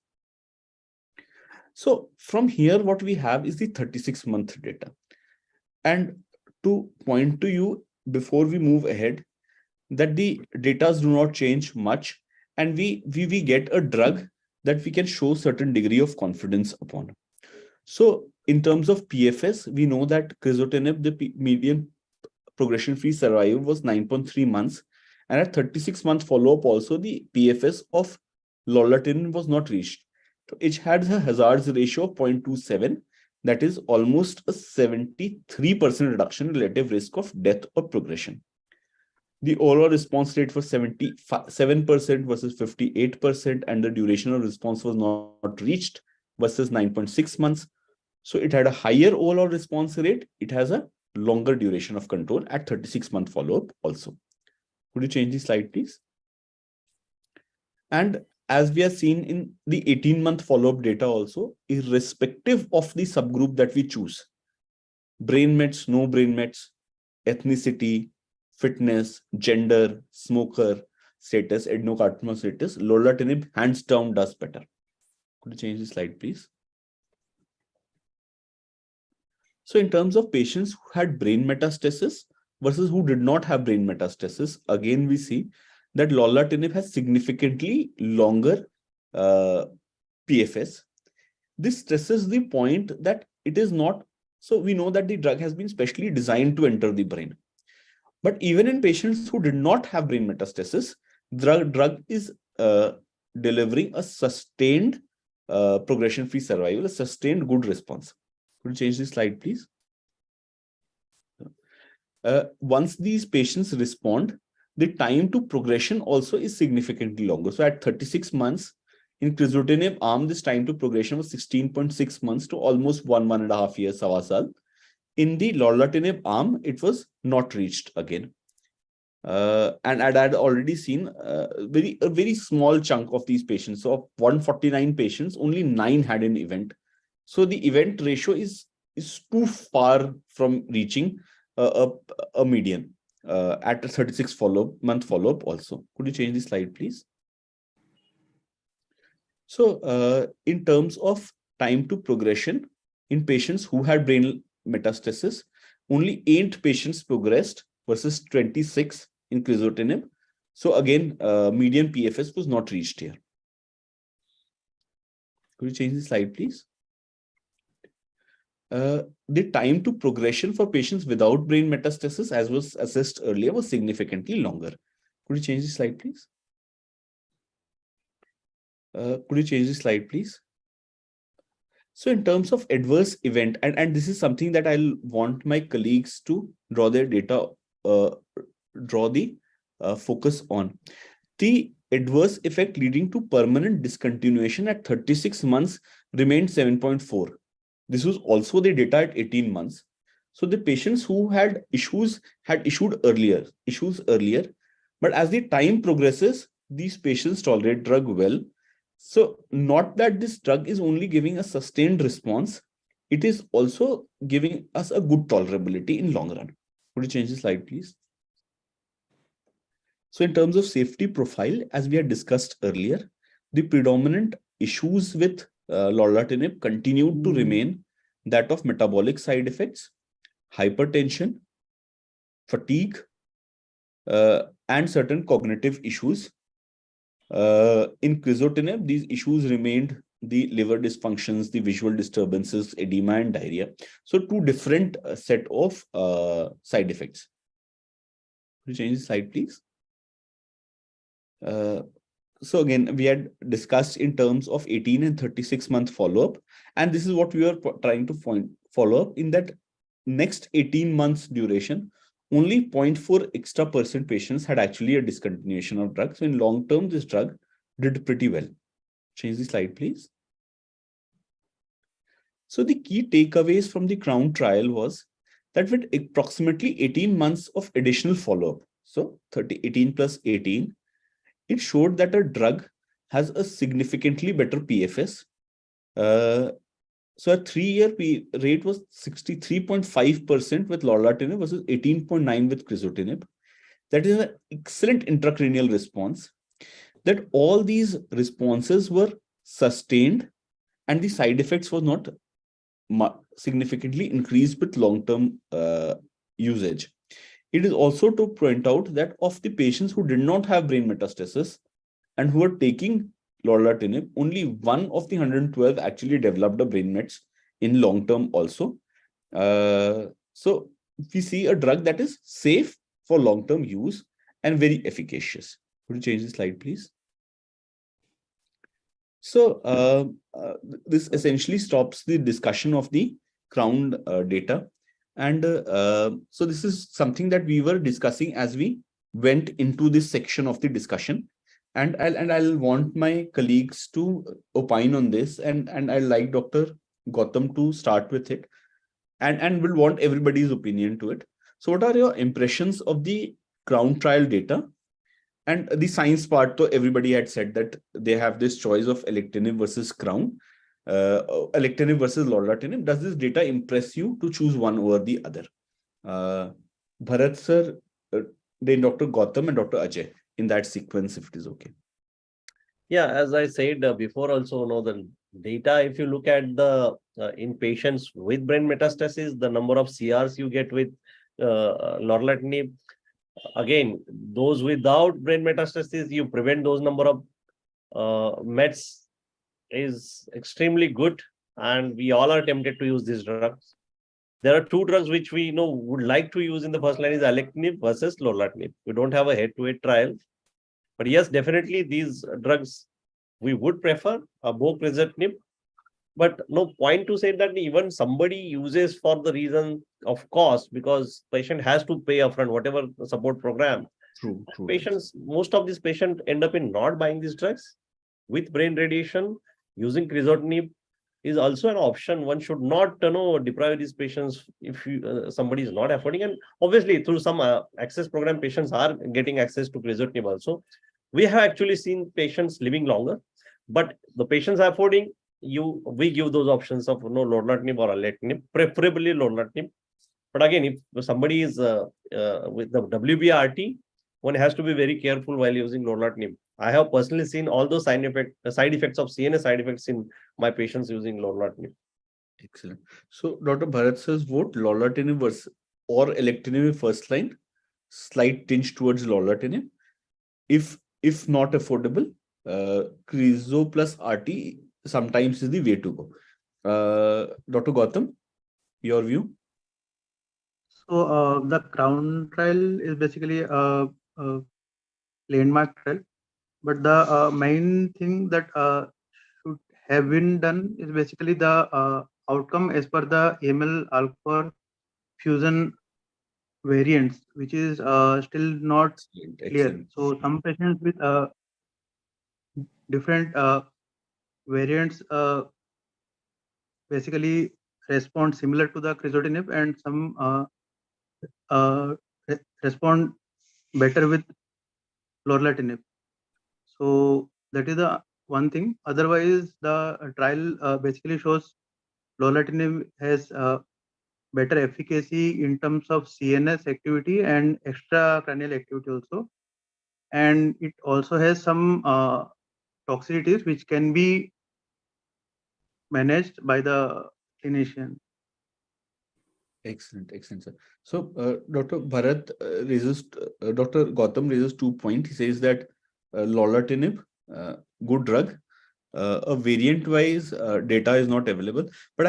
So from here, what we have is the 36-month data. And to point to you before we move ahead, that the data do not change much, and we get a drug that we can show certain degree of confidence upon. So in terms of PFS, we know that crizotinib, the median progression-free survival was 9.3 months. And at 36-month follow-up also, the PFS of lorlatinib was not reached. So it had a hazards ratio of 0.27. That is almost a 73% reduction in relative risk of death or progression. The overall response rate was 77% versus 58%, and the duration of response was not reached versus 9.6 months. So it had a higher overall response rate. It has a longer duration of control at 36-month follow-up also. Could you change the slide, please? And as we have seen in the 18-month follow-up data also, irrespective of the subgroup that we choose, brain mets, no brain mets, ethnicity, fitness, gender, smoker status, adenocarcinoma status, lorlatinib hands down does better. Could you change the slide, please? So in terms of patients who had brain metastasis versus who did not have brain metastasis, again, we see that lorlatinib has significantly longer PFS. This stresses the point that it is not, so we know that the drug has been specially designed to enter the brain. But even in patients who did not have brain metastasis, drug is delivering a sustained progression-free survival, a sustained good response. Could you change the slide, please? Once these patients respond, the time to progression also is significantly longer. So at 36 months, in crizotinib arm, this time to progression was 16.6 months to almost 1.5 years, Savasal. In the lorlatinib arm, it was not reached again. And I had already seen a very small chunk of these patients. So of 149 patients, only 9 had an event. So the event ratio is too far from reaching a median at a 36-month follow-up also. Could you change the slide, please? So in terms of time to progression, in patients who had brain metastasis, only 8 patients progressed versus 26 in crizotinib. So again, median PFS was not reached here. Could you change the slide, please? The time to progression for patients without brain metastasis, as was assessed earlier, was significantly longer. Could you change the slide, please? Could you change the slide, please? So in terms of adverse event, and this is something that I'll want my colleagues to draw their data draw the focus on. The adverse effect leading to permanent discontinuation at 36 months remained 7.4. This was also the data at 18 months. So the patients who had issues had issues earlier, but as the time progresses, these patients tolerate drug well. So not that this drug is only giving a sustained response, it is also giving us a good tolerability in long run. Could you change the slide, please? So in terms of safety profile, as we had discussed earlier, the predominant issues with lorlatinib continued to remain that of metabolic side effects, hypertension, fatigue, and certain cognitive issues. In crizotinib, these issues remained the liver dysfunctions, the visual disturbances, edema, and diarrhea. So two different set of side effects. Could you change the slide, please? So again, we had discussed in terms of 18 and 36-month follow-up, and this is what we are trying to follow up in that next 18 months duration. Only 0.4 extra % patients had actually a discontinuation of drug. So in long term, this drug did pretty well. Change the slide, please. So the key takeaways from the CROWN trial was that with approximately 18 months of additional follow-up, so 18 plus 18, it showed that a drug has a significantly better PFS. So a 3-year rate was 63.5% with lorlatinib versus 18.9% with crizotinib. That is an excellent intracranial response. That all these responses were sustained and the side effects were not significantly increased with long-term usage. It is also to point out that of the patients who did not have brain metastasis and who were taking lorlatinib, only 1 of the 112 actually developed a brain mets in long term also. So we see a drug that is safe for long term use and very efficacious. Could you change the slide, please? So this essentially stops the discussion of the CROWN data. And so this is something that we were discussing as we went into this section of the discussion. And I'll want my colleagues to opine on this, and I'd like Dr. Gautam to start with it, and we'll want everybody's opinion to it. So what are your impressions of the CROWN trial data? And the science part, so everybody had said that they have this choice of alectinib versus CROWN, alectinib versus lorlatinib. Does this data impress you to choose one over the other? Bharat sir, then Dr. Gautam and Dr. Ajay, in that sequence, if it is okay. Yeah, as I said before, also the data, if you look at the in patients with brain metastasis, the number of CRs you get with lorlatinib, again, those without brain metastasis, you prevent those number of mets is extremely good, and we all are tempted to use these drugs. There are two drugs which we would like to use in the first line is alectinib versus lorlatinib. We don't have a head-to-head trial. But yes, definitely these drugs we would prefer above crizotinib. But no point to say that even somebody uses for the reason of cost, because patient has to pay upfront whatever support program. True. Patients, most of these patients end up in not buying these drugs. With brain radiation, using crizotinib is also an option. One should not deprive these patients if somebody is not affording. And obviously through some access program, patients are getting access to crizotinib also. We have actually seen patients living longer, but the patients are affording, we give those options of lorlatinib or alectinib, preferably lorlatinib. But again, if somebody is with the WBRT, one has to be very careful while using lorlatinib. I have personally seen all those side effects of CNS side effects in my patients using lorlatinib. Excellent. So Dr. Bharat says vote lorlatinib versus or alectinib first line, slight tinge towards lorlatinib. If not affordable, crizo plus RT sometimes is the way to go. Dr. Gautam, your view? So the CROWN trial is basically a landmark trial, but the main thing that should have been done is basically the outcome as per the AML ALK fusion variants, which is still not Excellent, clear. excellent. So some patients with different variants basically respond similar to the crizotinib, and some respond better with lorlatinib. So that is the one thing. Otherwise, the trial basically shows lorlatinib has better efficacy in terms of CNS activity and extracranial activity also, and it also has some toxicities which can be managed by the clinician. Excellent, excellent, sir. So, Dr. Bharat Dr. Gautam raises 2 points. He says that lorlatinib, good drug, a variant-wise data is not available. But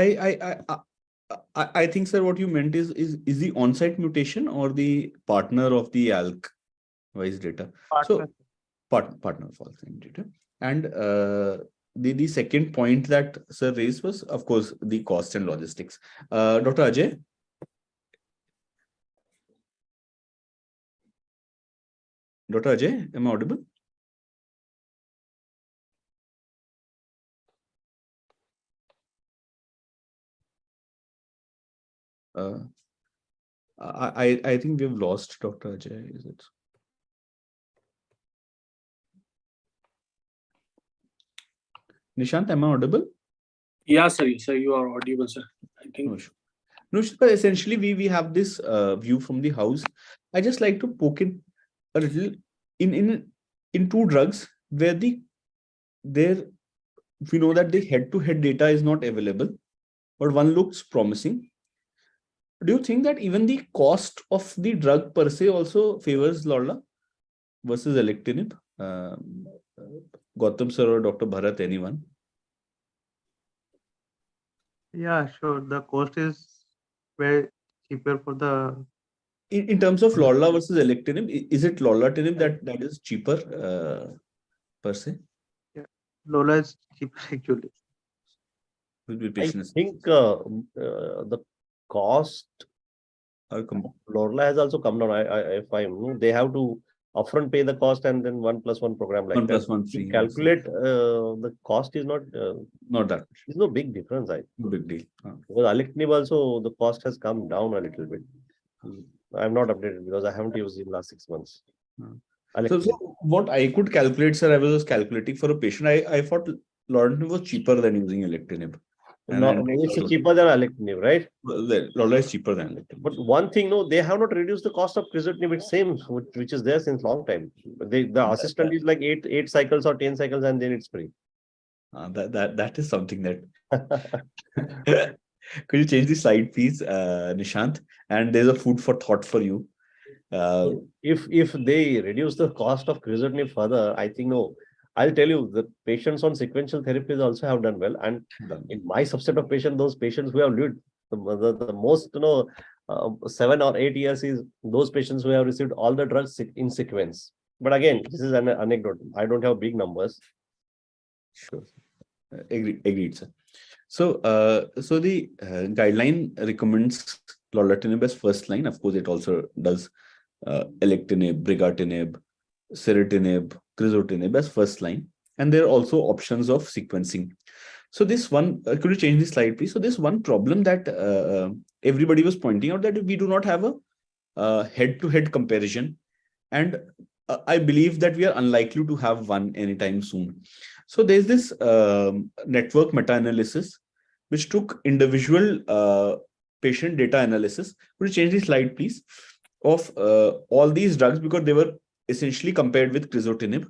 I think, sir, what you meant is the on-site mutation or the partner of the ALK-wise data. So, partner of all-site data. And the second point that sir raised was, of course, the cost and logistics. Dr. Ajay? Dr. Ajay, am I audible? I think we've lost Dr. Ajay. Is it? Nishant, am I audible? Yeah, sir. Yes, sir. You are audible, sir. I think. No, sure. No, but essentially we have this view from the house. I just like to poke in a little in two drugs where we know that the head-to-head data is not available, but one looks promising. Do you think that even the cost of the drug per se also favors Lorla versus alectinib? Gautam sir or Dr. Bharat, anyone? Yeah, sure. The cost is very cheaper for the. In terms of Lorla versus alectinib, is it lorlatinib that is cheaper per se? Yeah, Lola is cheaper actually. Will be I patient think the cost Lorla has also come down. If they have to upfront pay the cost and then 1+1 program like 1+1 that. free. Calculate the cost is not that much. there's no big difference. No big deal. Because alectinib also the cost has come down a little bit. I'm not updated because I haven't used it in last 6 months. So what I could calculate, sir, I was just calculating for a patient. I thought lorlatinib was cheaper than using alectinib. No, it's cheaper than alectinib, right? Lorla is cheaper than alectinib. But one thing, no, they have not reduced the cost of crizotinib. It's same, which is there since long time. The assistant is like 8 cycles or 10 cycles, and then it's free. That is something that. Could you change the slide, please, Nishant? And there's a food for thought for you. If they reduce the cost of crizotinib further, I think no. I'll tell you, the patients on sequential therapies also have done well. And in my subset of patients, those patients who have lived the most, 7 or 8 years is those patients who have received all the drugs in sequence. But again, this is an anecdote. I don't have big numbers. Sure. Agreed, sir. So, the guideline recommends lorlatinib as first line. Of course, it also does alectinib, brigatinib, ceritinib, crizotinib as first line. And there are also options of sequencing. So this one, could you change the slide, please? So this one problem that everybody was pointing out, that we do not have a head-to-head comparison. And I believe that we are unlikely to have one anytime soon. So there's this network meta-analysis, which took individual patient data analysis. Could you change the slide, please? Of all these drugs, because they were essentially compared with crizotinib,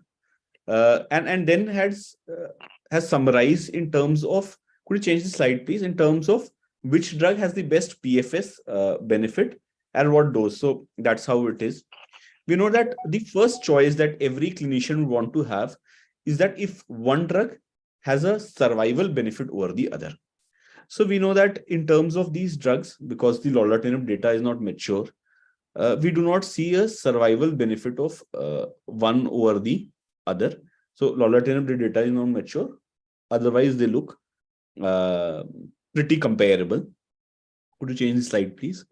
and then has summarized in terms of, could you change the slide, please, in terms of which drug has the best PFS benefit and what dose. So that's how it is. We know that the first choice that every clinician would want to have is that if one drug has a survival benefit over the other. So we know that in terms of these drugs, because the lorlatinib data is not mature, we do not see a survival benefit of one over the other. So lorlatinib data is not mature. Otherwise, they look pretty comparable. Could you change the slide, please?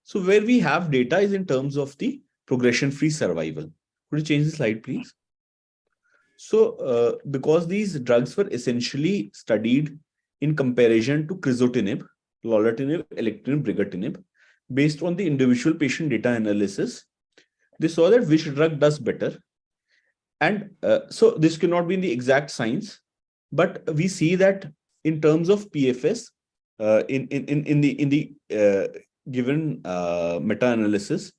So where we have data is in terms of the progression-free survival. Could you change the slide, please? So because these drugs were essentially studied in comparison to crizotinib, lorlatinib, alectinib, brigatinib, based on the individual patient data analysis, they saw that which drug does better. And so this cannot be in the exact science, but we see that in terms of PFS, in the given meta-analysis,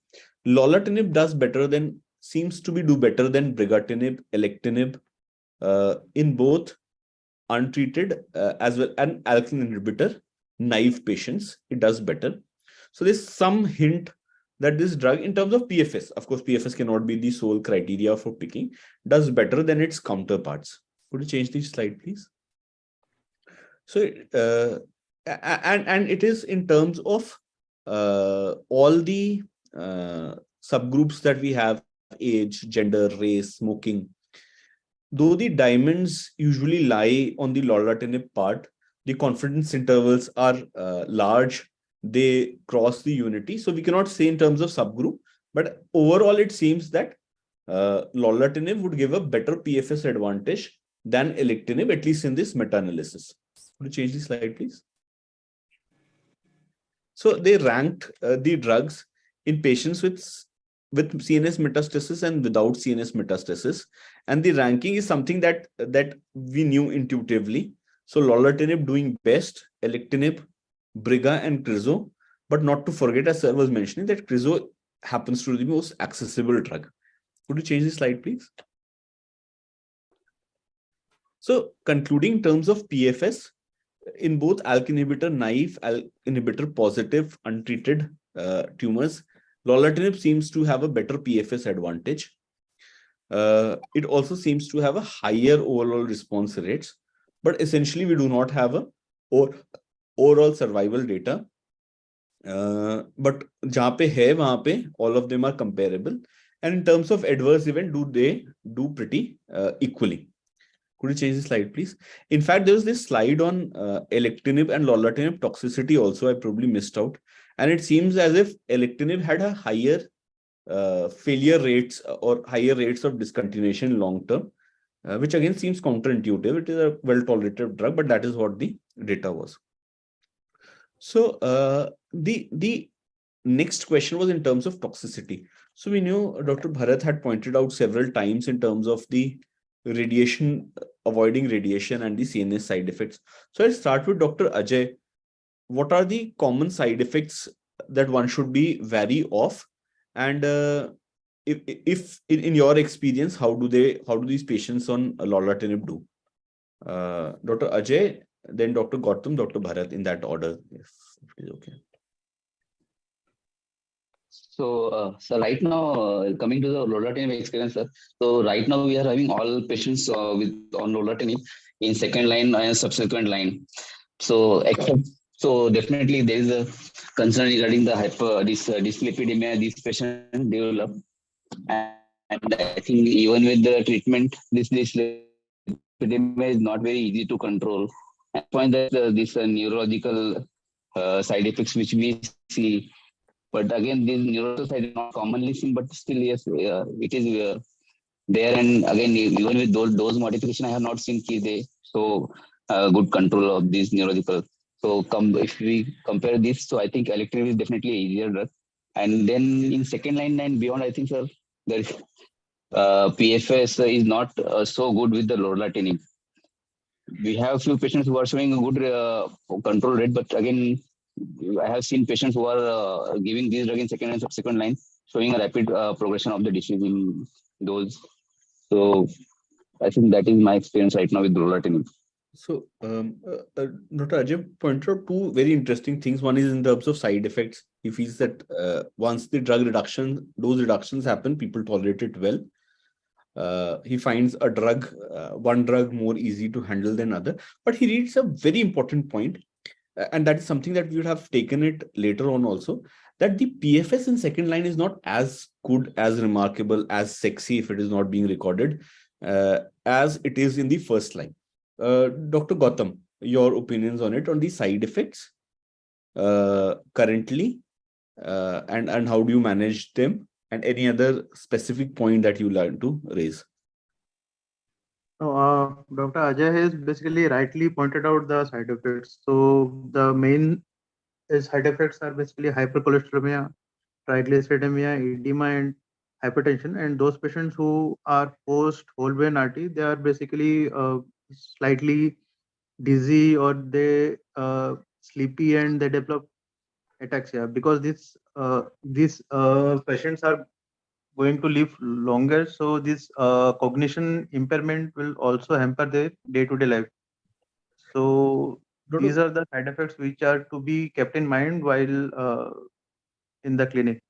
lorlatinib does better than, seems to be do better than brigatinib, alectinib, in both untreated as well and ALK inhibitor naive patients. It does better. So there's some hint that this drug, in terms of PFS, of course, PFS cannot be the sole criteria for picking, does better than its counterparts. Could you change the slide, please? So, and it is in terms of all the subgroups that we have: age, gender, race, smoking. Though the diamonds usually lie on the lorlatinib part, the confidence intervals are large. They cross the unity. So we cannot say in terms of subgroup, but overall it seems that lorlatinib would give a better PFS advantage than alectinib, at least in this meta-analysis. Could you change the slide, please? So they ranked the drugs in patients with CNS metastasis and without CNS metastasis. And the ranking is something that we knew intuitively. So lorlatinib doing best, alectinib, briga, and crizo. But not to forget, as Sir was mentioning, that crizo happens to be the most accessible drug. Could you change the slide, please? So concluding in terms of PFS, in both ALK inhibitor naive, ALK inhibitor positive, untreated tumors, lorlatinib seems to have a better PFS advantage. It also seems to have a higher overall response rates, but essentially we do not have a overall survival data. But jahan pe hai, wahan pe all of them are comparable. And in terms of adverse event, they do pretty equally. Could you change the slide, please? In fact, there was this slide on alectinib and lorlatinib toxicity also. I probably missed out. And it seems as if alectinib had a higher failure rates or higher rates of discontinuation long term, which again seems counterintuitive. It is a well-tolerated drug, but that is what the data was. So the next question was in terms of toxicity. So we knew Dr. Bharat had pointed out several times in terms of the radiation, avoiding radiation and the CNS side effects. So I'll start with Dr. Ajay. What are the common side effects that one should be wary of? And if in your experience, how do these patients on lorlatinib do? Dr. Ajay, then Dr. Gautam, Dr. Bharat, in that order, if it is okay. So right now, coming to the lorlatinib experience, sir. So right now we are having all patients on lorlatinib in second line and subsequent line. So definitely there is a concern regarding the dyslipidemia these patients develop, and I think even with the treatment, this dyslipidemia is not very easy to control. I find that these neurological side effects which we see. But again, these neurological side is not commonly seen, but still, yes, it is there. And again, even with dose modification, I have not seen so good control of these neurological. So if we compare this, so I think alectinib is definitely an easier drug. And then in second line and beyond, I think, sir, there is PFS is not so good with the lorlatinib. We have few patients who are showing a good control rate, but again, I have seen patients who are giving these drugs in second and subsequent line, showing a rapid progression of the disease in those. So I think that is my experience right now with lorlatinib. So Dr. Ajay pointed out two very interesting things. One is in terms of side effects. He feels that once the dose reductions happen, people tolerate it well. He finds one drug more easy to handle than other. But he reads a very important point. And that is something that we would have taken it later on also, that the PFS in second line is not as good, as remarkable, as sexy, if it is not being recorded, as it is in the first line. Dr. Gautam, your opinions on it, on the side effects currently, and how do you manage them, and any other specific point that you learn to raise? Dr. Ajay has basically rightly pointed out the side effects. So the main side effects are basically hypercholesterolemia, triglyceridemia, edema, and hypertension. And those patients who are post whole brain RT, they are basically slightly dizzy, or they sleepy, and they develop ataxia, because these patients are going to live longer. So this cognition impairment will also hamper their day-to-day life. So these are the side effects which are to be kept in mind while in the clinic.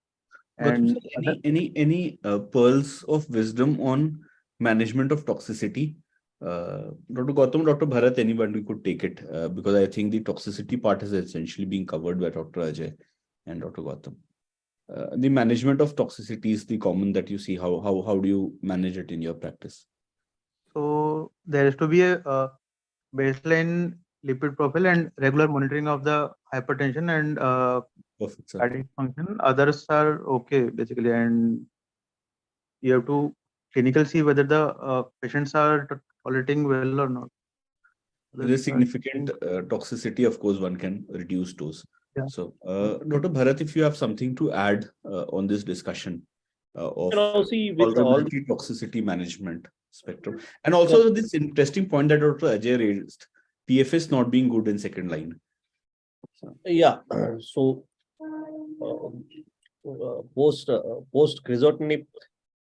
Gautam, And sir, any pearls of wisdom on management of toxicity? Dr. Gautam, Dr. Bharat, anybody could take it, because I think the toxicity part is essentially being covered by Dr. Ajay and Dr. Gautam. The management of toxicity is the common that you see. How do you manage it in your practice? so there has to be a baseline lipid profile and regular monitoring of the hypertension and Perfect, sir. cardiac function. Others are okay basically, and you have to clinical see whether the patients are tolerating well or not. There's significant toxicity, of course, one can reduce dose. Yeah. So, Dr. Bharat, if you have something to add on this discussion of See, with all tolerability, toxicity management spectrum, and also this interesting point that Dr. Ajay raised, PFS not being good in second line. yeah, so post crizotinib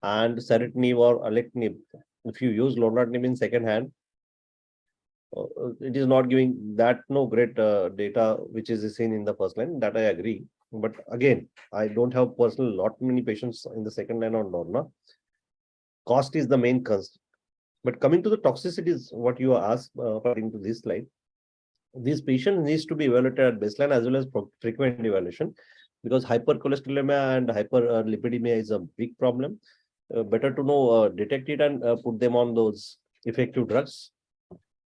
and ceritinib or alectinib, if you use lorlatinib in second hand, it is not giving that great data which is seen in the first line. That I agree. But again, I don't have personal lot many patients in the second line on Lorna. Cost is the main concern. But coming to the toxicities, what you asked according to this slide, these patients needs to be evaluated at baseline as well as frequent evaluation, because hypercholesterolemia and hyperlipidemia is a big problem. Better to know, detect it and put them on those effective drugs.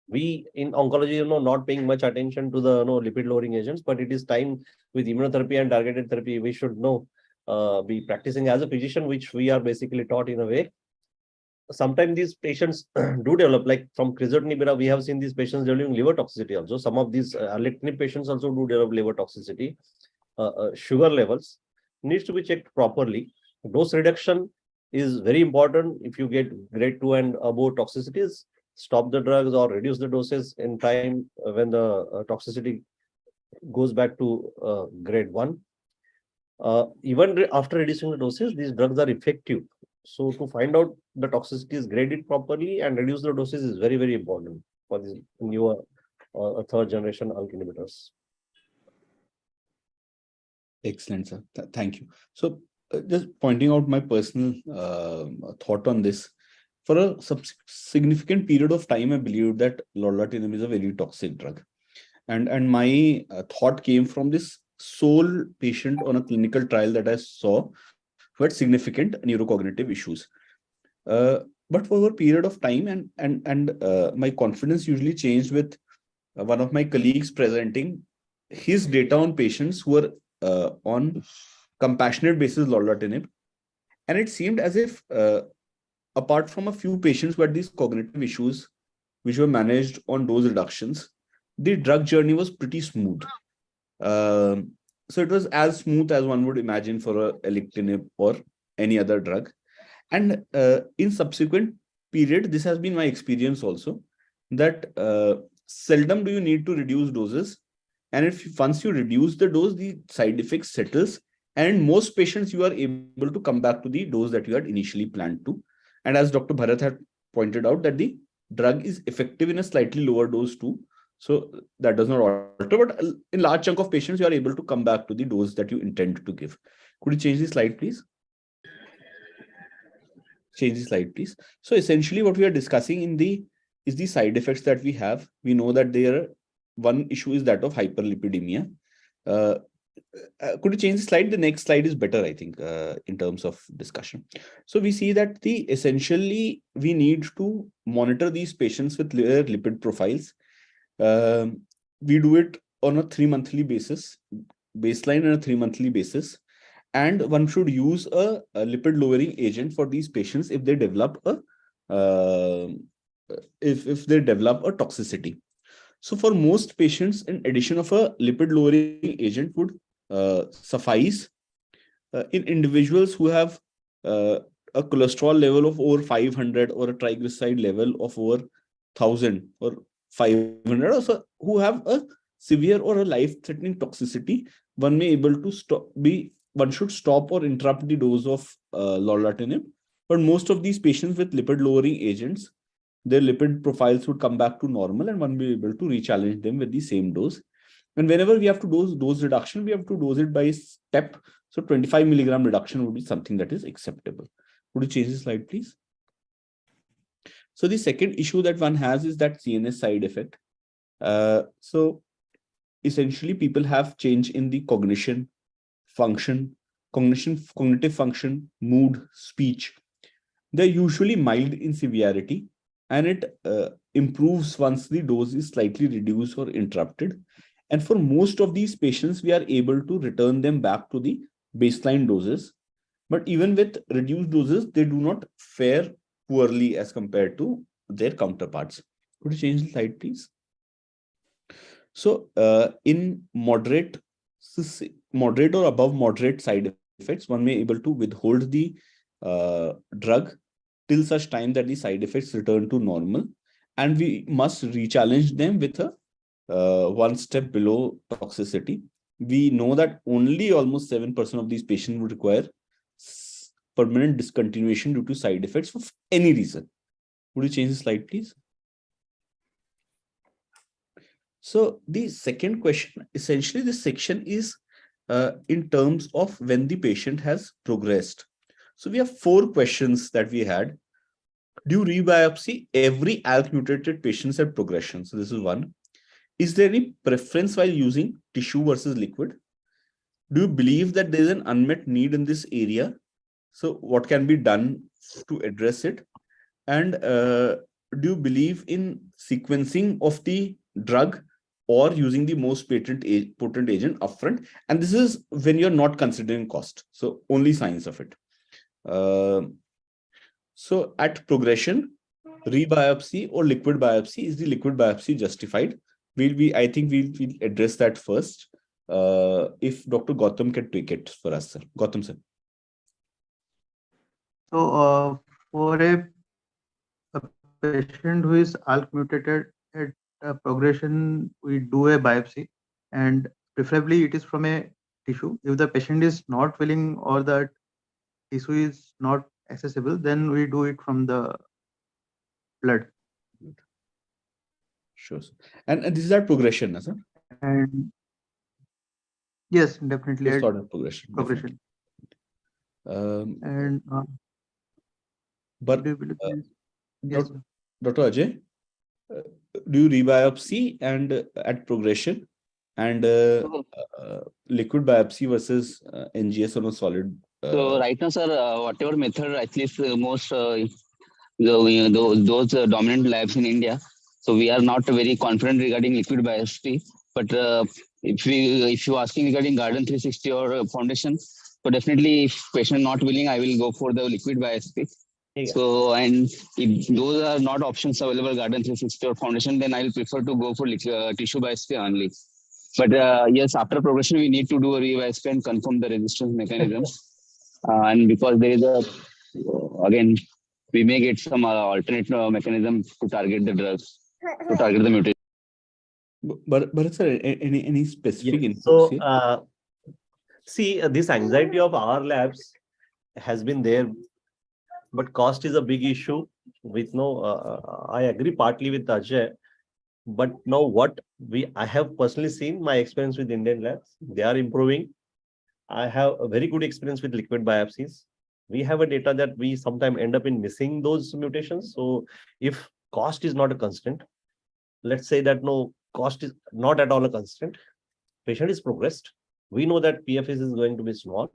We in oncology, not paying much attention to the lipid lowering agents, but it is time with immunotherapy and targeted therapy. We should be practicing as a physician, which we are basically taught in a way. Sometimes these patients do develop, like from crizotinib, we have seen these patients developing liver toxicity also. Some of these alectinib patients also do develop liver toxicity. Sugar levels needs to be checked properly. Dose reduction is very important. If you get grade 2 and above toxicities, stop the drugs or reduce the doses in time when the toxicity goes back to grade 1. Even after reducing the doses, these drugs are effective. So to find out the toxicity is graded properly and reduce the doses is very, very important for these newer third generation ALK inhibitors. Excellent, sir. Thank you. So just pointing out my personal thought on this. For a significant period of time, I believed that lorlatinib is a very toxic drug. And my thought came from this sole patient on a clinical trial that I saw who had significant neurocognitive issues. But over a period of time, and my confidence usually changed with one of my colleagues presenting his data on patients who were on compassionate basis lorlatinib. And it seemed as if apart from a few patients who had these cognitive issues, which were managed on dose reductions, the drug journey was pretty smooth. So it was as smooth as one would imagine for a alectinib or any other drug. And in subsequent period, this has been my experience also, that seldom do you need to reduce doses. And if once you reduce the dose, the side effects settles. And in most patients, you are able to come back to the dose that you had initially planned to. And as Dr. Bharat had pointed out, that the drug is effective in a slightly lower dose too. So that does not alter, but in large chunk of patients, you are able to come back to the dose that you intend to give. Could you change the slide, please? Change the slide, please. So essentially what we are discussing is the side effects that we have. We know that one issue is that of hyperlipidemia. Could you change the slide? The next slide is better, I think, in terms of discussion. So we see that essentially we need to monitor these patients with their lipid profiles. We do it on a 3-monthly basis. baseline on a 3-monthly basis. And one should use a lipid lowering agent for these patients if they develop a if they develop a toxicity. So for most patients, in addition of a lipid lowering agent would suffice. In individuals who have a cholesterol level of over 500 or a triglyceride level of over 1000 or 500, or so, who have a severe or a life-threatening toxicity, one should stop or interrupt the dose of lorlatinib. But most of these patients with lipid lowering agents, their lipid profiles would come back to normal, and one will be able to re-challenge them with the same dose. And whenever we have to dose reduction, we have to dose it by step. So 25 milligram reduction would be something that is acceptable. Would you change the slide, please? So the second issue that one has is that CNS side effect. So essentially, people have change in the cognitive function, mood, speech. They're usually mild in severity, and it improves once the dose is slightly reduced or interrupted. And for most of these patients, we are able to return them back to the baseline doses. But even with reduced doses, they do not fare poorly as compared to their counterparts. Could you change the slide, please? So in moderate or above moderate side effects, one may be able to withhold the drug till such time that the side effects return to normal. And we must re-challenge them with a one step below toxicity. We know that only almost 7% of these patients would require permanent discontinuation due to side effects for any reason. Would you change the slide, please? So the second question, essentially this section is in terms of when the patient has progressed. So we have 4 questions that we had. Do you rebiopsy every ALK mutated patients at progression? So this is one. Is there any preference while using tissue versus liquid? Do you believe that there is an unmet need in this area? So what can be done to address it? And do you believe in sequencing of the drug or using the most potent agent upfront? And this is when you're not considering cost. So only signs of it. So at progression, rebiopsy or liquid biopsy, is the liquid biopsy justified? I think we'll address that first. If Dr. Gautam can take it for us, sir. Gautam, sir. So for a patient who is ALK mutated at progression, we do a biopsy, and preferably it is from a tissue. If the patient is not willing or the tissue is not accessible, then we do it from the blood. Sure, sir. And this is our progression, sir? And yes, definitely. This sort of progression. And but yes, Dr. Ajay, do you rebiopsy and at progression and liquid biopsy versus NGS on a solid? So right now, sir, whatever method, at least most those dominant labs in India. So we are not very confident regarding liquid biopsy. But if you asking regarding Garden 360 or Foundation, so definitely if patient not willing, I will go for the liquid biopsy. Yeah. So and if those are not options available, Garden 360 or Foundation, then I will prefer to go for tissue biopsy only. But yes, after progression, we need to do a re-biopsy and confirm the resistance mechanism. And because there is again, we may get some alternate mechanism to target the drugs, to target the mutation. But sir, any specific inputs so here? See, this anxiety of our labs has been there, but cost is a big issue. With I agree partly with Ajay, but now what I have personally seen my experience with Indian labs, they are improving. I have a very good experience with liquid biopsies. We have a data that we sometimes end up in missing those mutations. So if cost is not a constant, let's say that no, cost is not at all a constant, patient is progressed. We know that PFS is going to be small.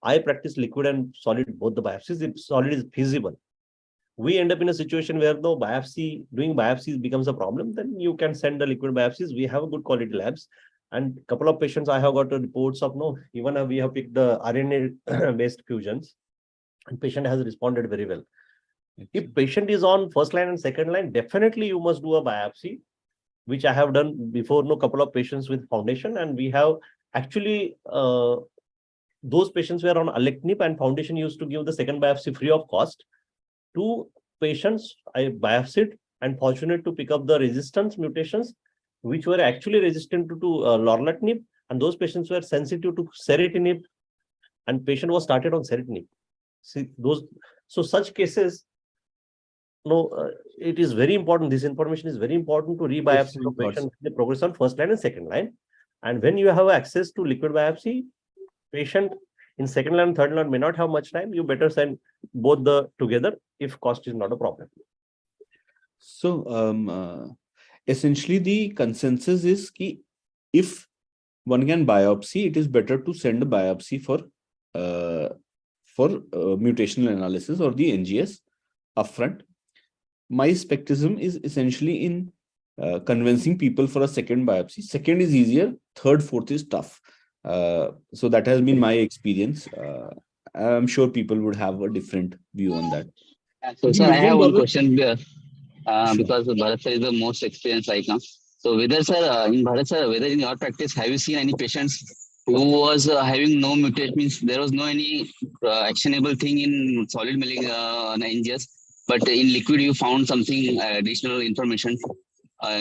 I practice liquid and solid, both the biopsies. If solid is feasible, we end up in a situation where no doing biopsies becomes a problem, then you can send the liquid biopsies. We have a good quality labs. And a couple of patients I have got reports of even we have picked the RNA based fusions, and patient has responded very well. If patient is on first line and second line, definitely you must do a biopsy, which I have done before. Couple of patients with foundation, and we have actually those patients were on alectinib, and foundation used to give the second biopsy free of cost. 2 patients I biopsied and fortunate to pick up the resistance mutations, which were actually resistant to lorlatinib, and those patients were sensitive to ceritinib, and patient was started on ceritinib. See those, so such cases, it is very important. This information is very important to rebiopsy the patient. They progress on first line and second line, and when you have access to liquid biopsy, patient in second line and third line may not have much time. You better send both the together if cost is not a problem. So essentially the consensus is that if one can biopsy, it is better to send a biopsy for mutational analysis or the NGS upfront. My skepticism is essentially in convincing people for a second biopsy. Second is easier, third, fourth is tough. So that has been my experience. I'm sure people would have a different view on that. So, sir, I have one question here. Sure. Because Bharat sir is the most experienced right now. So, whether sir, in Bharat sir, whether in your practice, have you seen any patients who was having no mutation, means there was no any actionable thing in solid NGS, but in liquid you found something additional information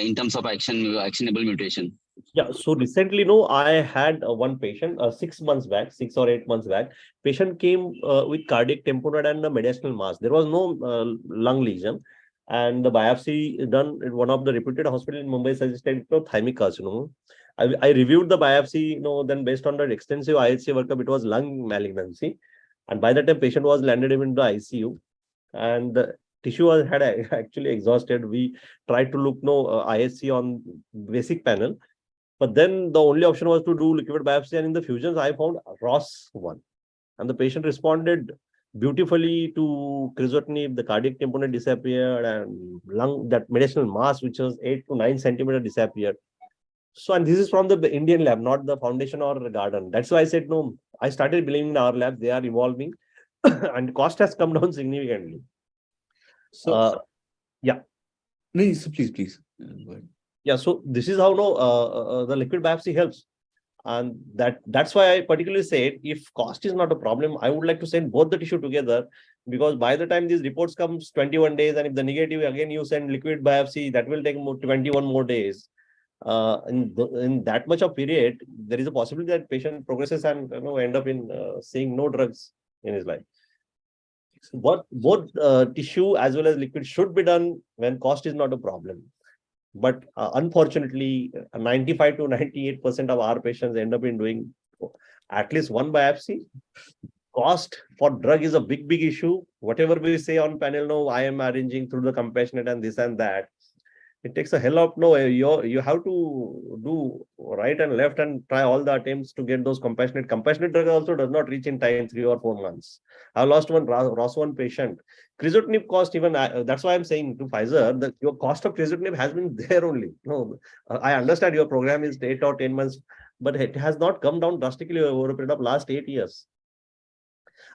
in terms of actionable mutation? Yeah, so recently, I had one patient 6 months back, 6 or 8 months back. Patient came with cardiac tamponade and a mediastinal mass. There was no lung lesion, and the biopsy done in one of the reputed hospital in Mumbai suggested thymic carcinoma. I reviewed the biopsy, then based on that extensive IHC workup, it was lung malignancy, and by the time patient was landed into the ICU, and the tissue had actually exhausted. We tried to look IHC on basic panel. But then the only option was to do liquid biopsy, and in the fusions, I found ROS1, and the patient responded beautifully to crizotinib. The cardiac tamponade disappeared, and lung, that mediastinal mass, which was 8 to 9 centimeters, disappeared. So, and this is from the Indian lab, not the foundation or the garden. That's why I said no. I started believing in our lab; they are evolving, and cost has come down significantly. So, yeah. No, so please. Go ahead. Yeah, so this is how the liquid biopsy helps, and that's why I particularly said if cost is not a problem, I would like to send both the tissue together, because by the time these reports comes 21 days, and if the negative again you send liquid biopsy, that will take 21 more days. In that much of period, there is a possibility that patient progresses and end up in seeing no drugs in his life. But both tissue as well as liquid should be done when cost is not a problem. But unfortunately, 95 to 98% of our patients end up in doing at least one biopsy. Cost for drug is a big issue. Whatever we say on panel, no, I am arranging through the compassionate and this and that. It takes a hell of you have to do right and left and try all the attempts to get those compassionate. Compassionate drug also does not reach in time 3 or 4 months. I lost one ROS1 patient. Crizotinib cost, even that's why I'm saying to Pfizer that your cost of crizotinib has been there only. No, I understand your program is 8 or 10 months, but it has not come down drastically over a period of last 8 years.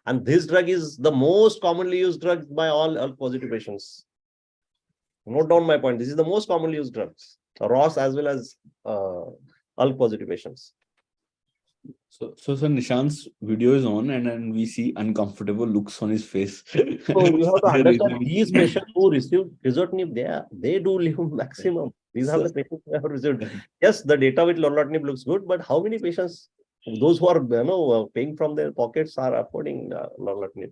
And this drug is the most commonly used drug by all ALK positive patients. Note down my point. This is the most commonly used drugs, ROS as well as ALK positive patients. So Nishant's video is on, and we see uncomfortable looks on his face. So you have to understand these patients who receive crizotinib, they do live maximum. These are the patients who have received. Yes, the data with lorlatinib looks good, but how many patients, those who are paying from their pockets, are affording lorlatinib?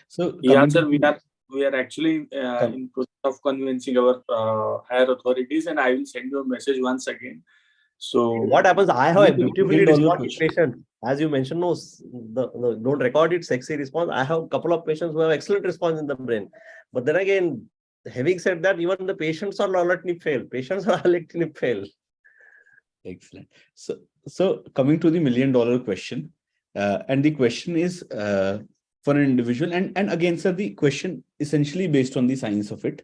So yeah, sir, we are actually in process of convincing our higher authorities, and I will send you a message once again. So what happens? I have a beautifully responding patient. As you mentioned, don't record it, sexy response. I have a couple of patients who have excellent response in the brain. But then again, having said that, even the patients on lorlatinib fail. Patients on alectinib fail. Excellent. So coming to the $1 million question, and the question is for an individual, and again, sir, the question essentially based on the science of it.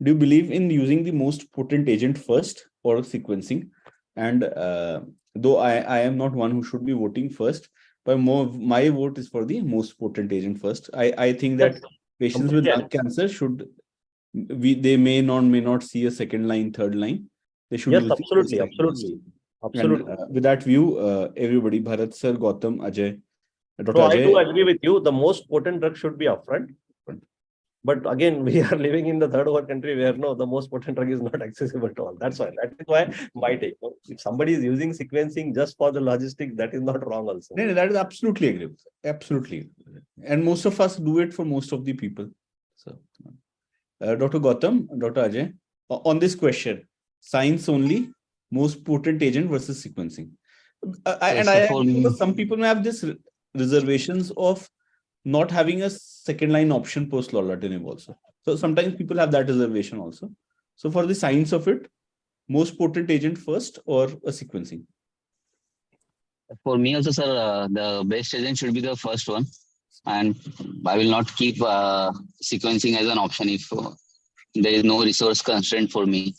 Do you believe in using the most potent agent first or sequencing? And though I am not one who should be voting first, but my vote is for the most potent agent first. I think that Yes, patients with completely lung cancer they may not see a second line, third line. They should Yes, use the first absolutely, line first. absolutely, And absolutely. with that view, everybody, Bharat sir, Gautam, Ajay, Dr. No, I do Ajay. agree with you. The most potent drug should be upfront. But again, we are living in the third world country where no, the most potent drug is not accessible to all. That's why. That is why my take. If somebody is using sequencing just for the logistics, that is not wrong also. No, that is absolutely agree. Absolutely. And most of us do it for most of the people. So, Dr. Gautam, Dr. Ajay, on this question, science only, most potent agent versus sequencing. And I So for agree, me, because some people may have this reservations of not having a second line option post lorlatinib also. So sometimes people have that reservation also. So for the science of it, most potent agent first or a sequencing? for me also, sir, the best agent should be the first one, and I will not keep sequencing as an option if there is no resource constraint for me.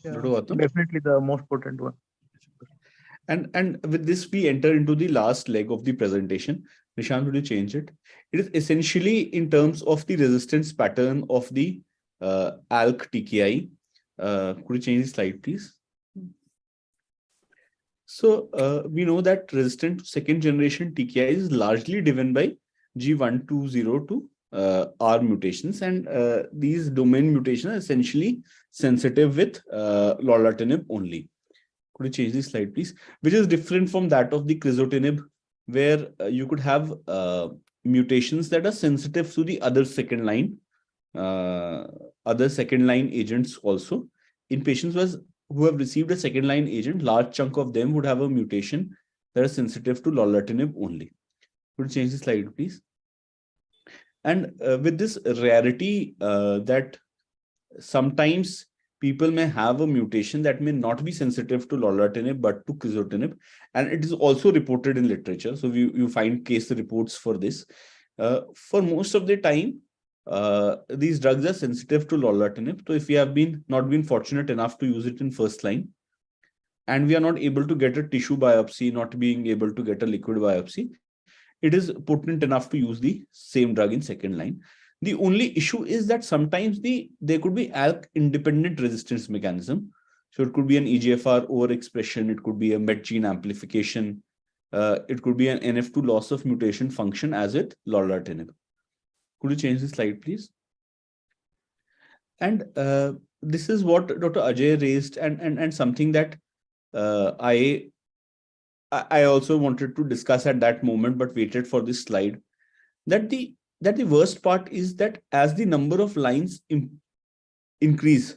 Yeah, Dr. Gautam? definitely the most potent one. And with this, we enter into the last leg of the presentation. Nishant, would you change it? It is essentially in terms of the resistance pattern of the ALK TKI. Could you change the slide, please? So we know that resistant second generation TKI is largely driven by G1202 R mutations, and these domain mutations are essentially sensitive with lorlatinib only. Could you change the slide, please? Which is different from that of the crizotinib, where you could have mutations that are sensitive to the other second line agents also. In patients who have received a second line agent, large chunk of them would have a mutation that is sensitive to lorlatinib only. Could you change the slide, please? And with this rarity that sometimes people may have a mutation that may not be sensitive to lorlatinib but to crizotinib, and it is also reported in literature. So you find case reports for this. For most of the time, these drugs are sensitive to lorlatinib. So if we have not been fortunate enough to use it in first line, and we are not able to get a tissue biopsy, not being able to get a liquid biopsy, it is potent enough to use the same drug in second line. The only issue is that sometimes there could be ALK independent resistance mechanism. So it could be an EGFR overexpression, it could be a MET gene amplification, it could be an NF2 loss of mutation function as with lorlatinib. Could you change the slide, please? And this is what Dr. Ajay raised, and something that I also wanted to discuss at that moment, but waited for this slide, that the worst part is that as the number of lines increase,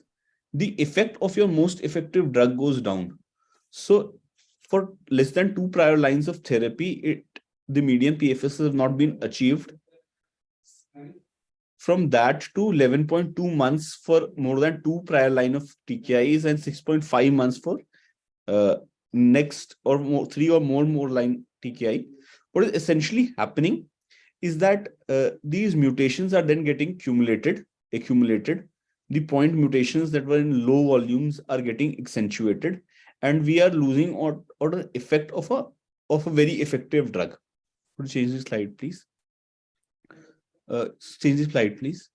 the effect of your most effective drug goes down. So for less than 2 prior lines of therapy, the median PFS has not been achieved. From that to 11.2 months for more than 2 prior line of TKIs, and 6.5 months for next or more 3 or more line TKI. What is essentially happening is that these mutations are then getting accumulated. The point mutations that were in low volumes are getting accentuated, and we are losing or the effect of a very effective drug. Could you change the slide, please? Change the slide, please.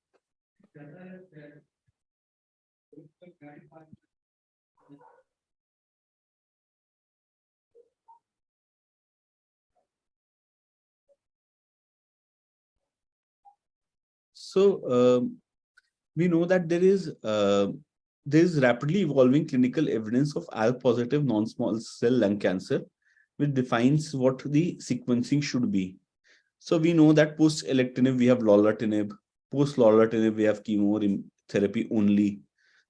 So we know that there is rapidly evolving clinical evidence of ALK positive non-small cell lung cancer, which defines what the sequencing should be. So we know that post-alectinib we have lorlatinib, post-lorlatinib we have chemotherapy only.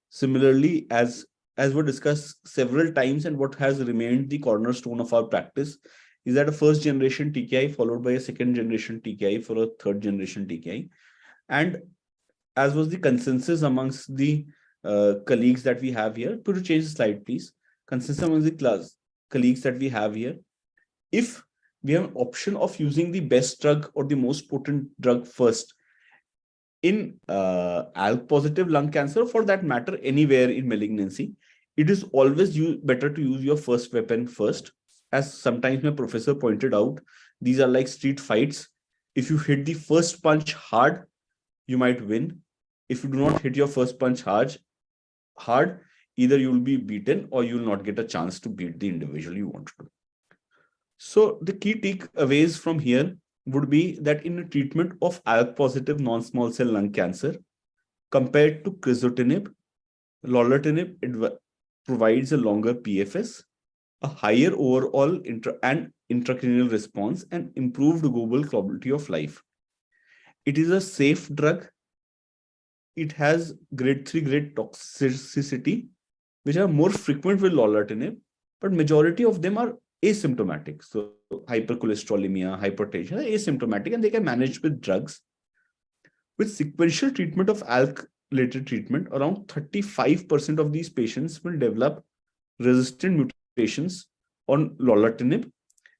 Similarly, as we discussed several times, and what has remained the cornerstone of our practice is that a first generation TKI followed by a second generation TKI for a third generation TKI. And as was the consensus amongst the colleagues that we have here, could you change the slide, please? Consensus amongst the colleagues that we have here, if we have an option of using the best drug or the most potent drug first in ALK positive lung cancer, for that matter, anywhere in malignancy, it is always better to use your first weapon first. As sometimes my professor pointed out, these are like street fights. If you hit the first punch hard, you might win. If you do not hit your first punch hard, either you will be beaten or you will not get a chance to beat the individual you want to. So the key takeaways from here would be that in the treatment of ALK positive non-small cell lung cancer, compared to crizotinib, lorlatinib provides a longer PFS, a higher overall intracranial response, and improved global quality of life. It is a safe drug. It has grade 3 grade toxicity, which are more frequent with lorlatinib, but majority of them are asymptomatic. So hypercholesterolemia, hypertension are asymptomatic, and they can manage with drugs. With sequential treatment of ALK-related treatment, around 35% of these patients will develop resistant mutations on lorlatinib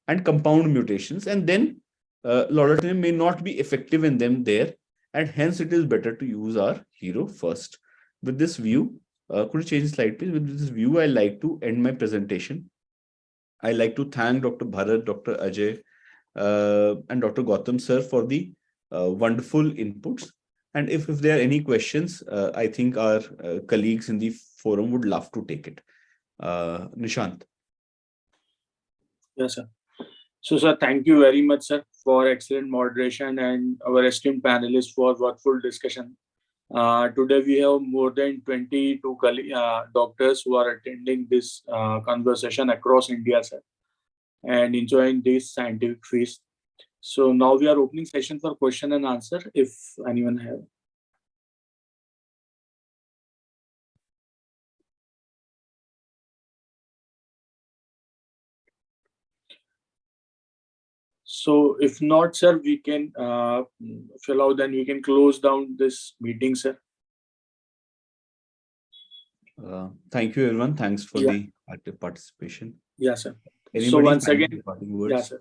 and compound mutations, and then lorlatinib may not be effective in them there, and hence it is better to use our hero first. With this view, could you change the slide, please? With this view, I like to end my presentation. I like to thank Dr. Bharat, Dr. Ajay, and Dr. Gautam sir for the wonderful inputs. And if there are any questions, I think our colleagues in the forum would love to take it. Nishant. Yes, sir. So, sir, thank you very much, sir, for excellent moderation and our esteemed panelists for worthwhile discussion. Today, we have more than 22 doctors who are attending this conversation across India, sir, and enjoying this scientific feast. So now we are opening session for question and answer, if anyone have. So if not, sir, we can fill out, then we can close down this meeting, sir. Thank you, everyone. Thanks for the active participation. Yeah, sir. Anybody So once again, words? yeah, sir.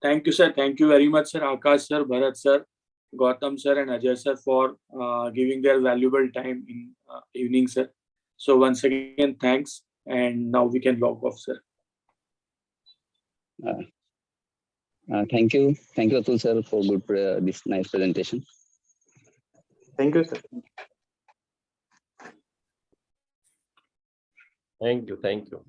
Thank you, sir. Thank you very much, sir. Akash, sir, Bharat, sir, Gautam, sir, and Ajay, sir, for giving their valuable time in evening, sir. So once again, thanks. And now we can log off, sir. Thank you. Thank you, Atul sir, for good this nice presentation. Thank you, sir. Thank you. Thank you.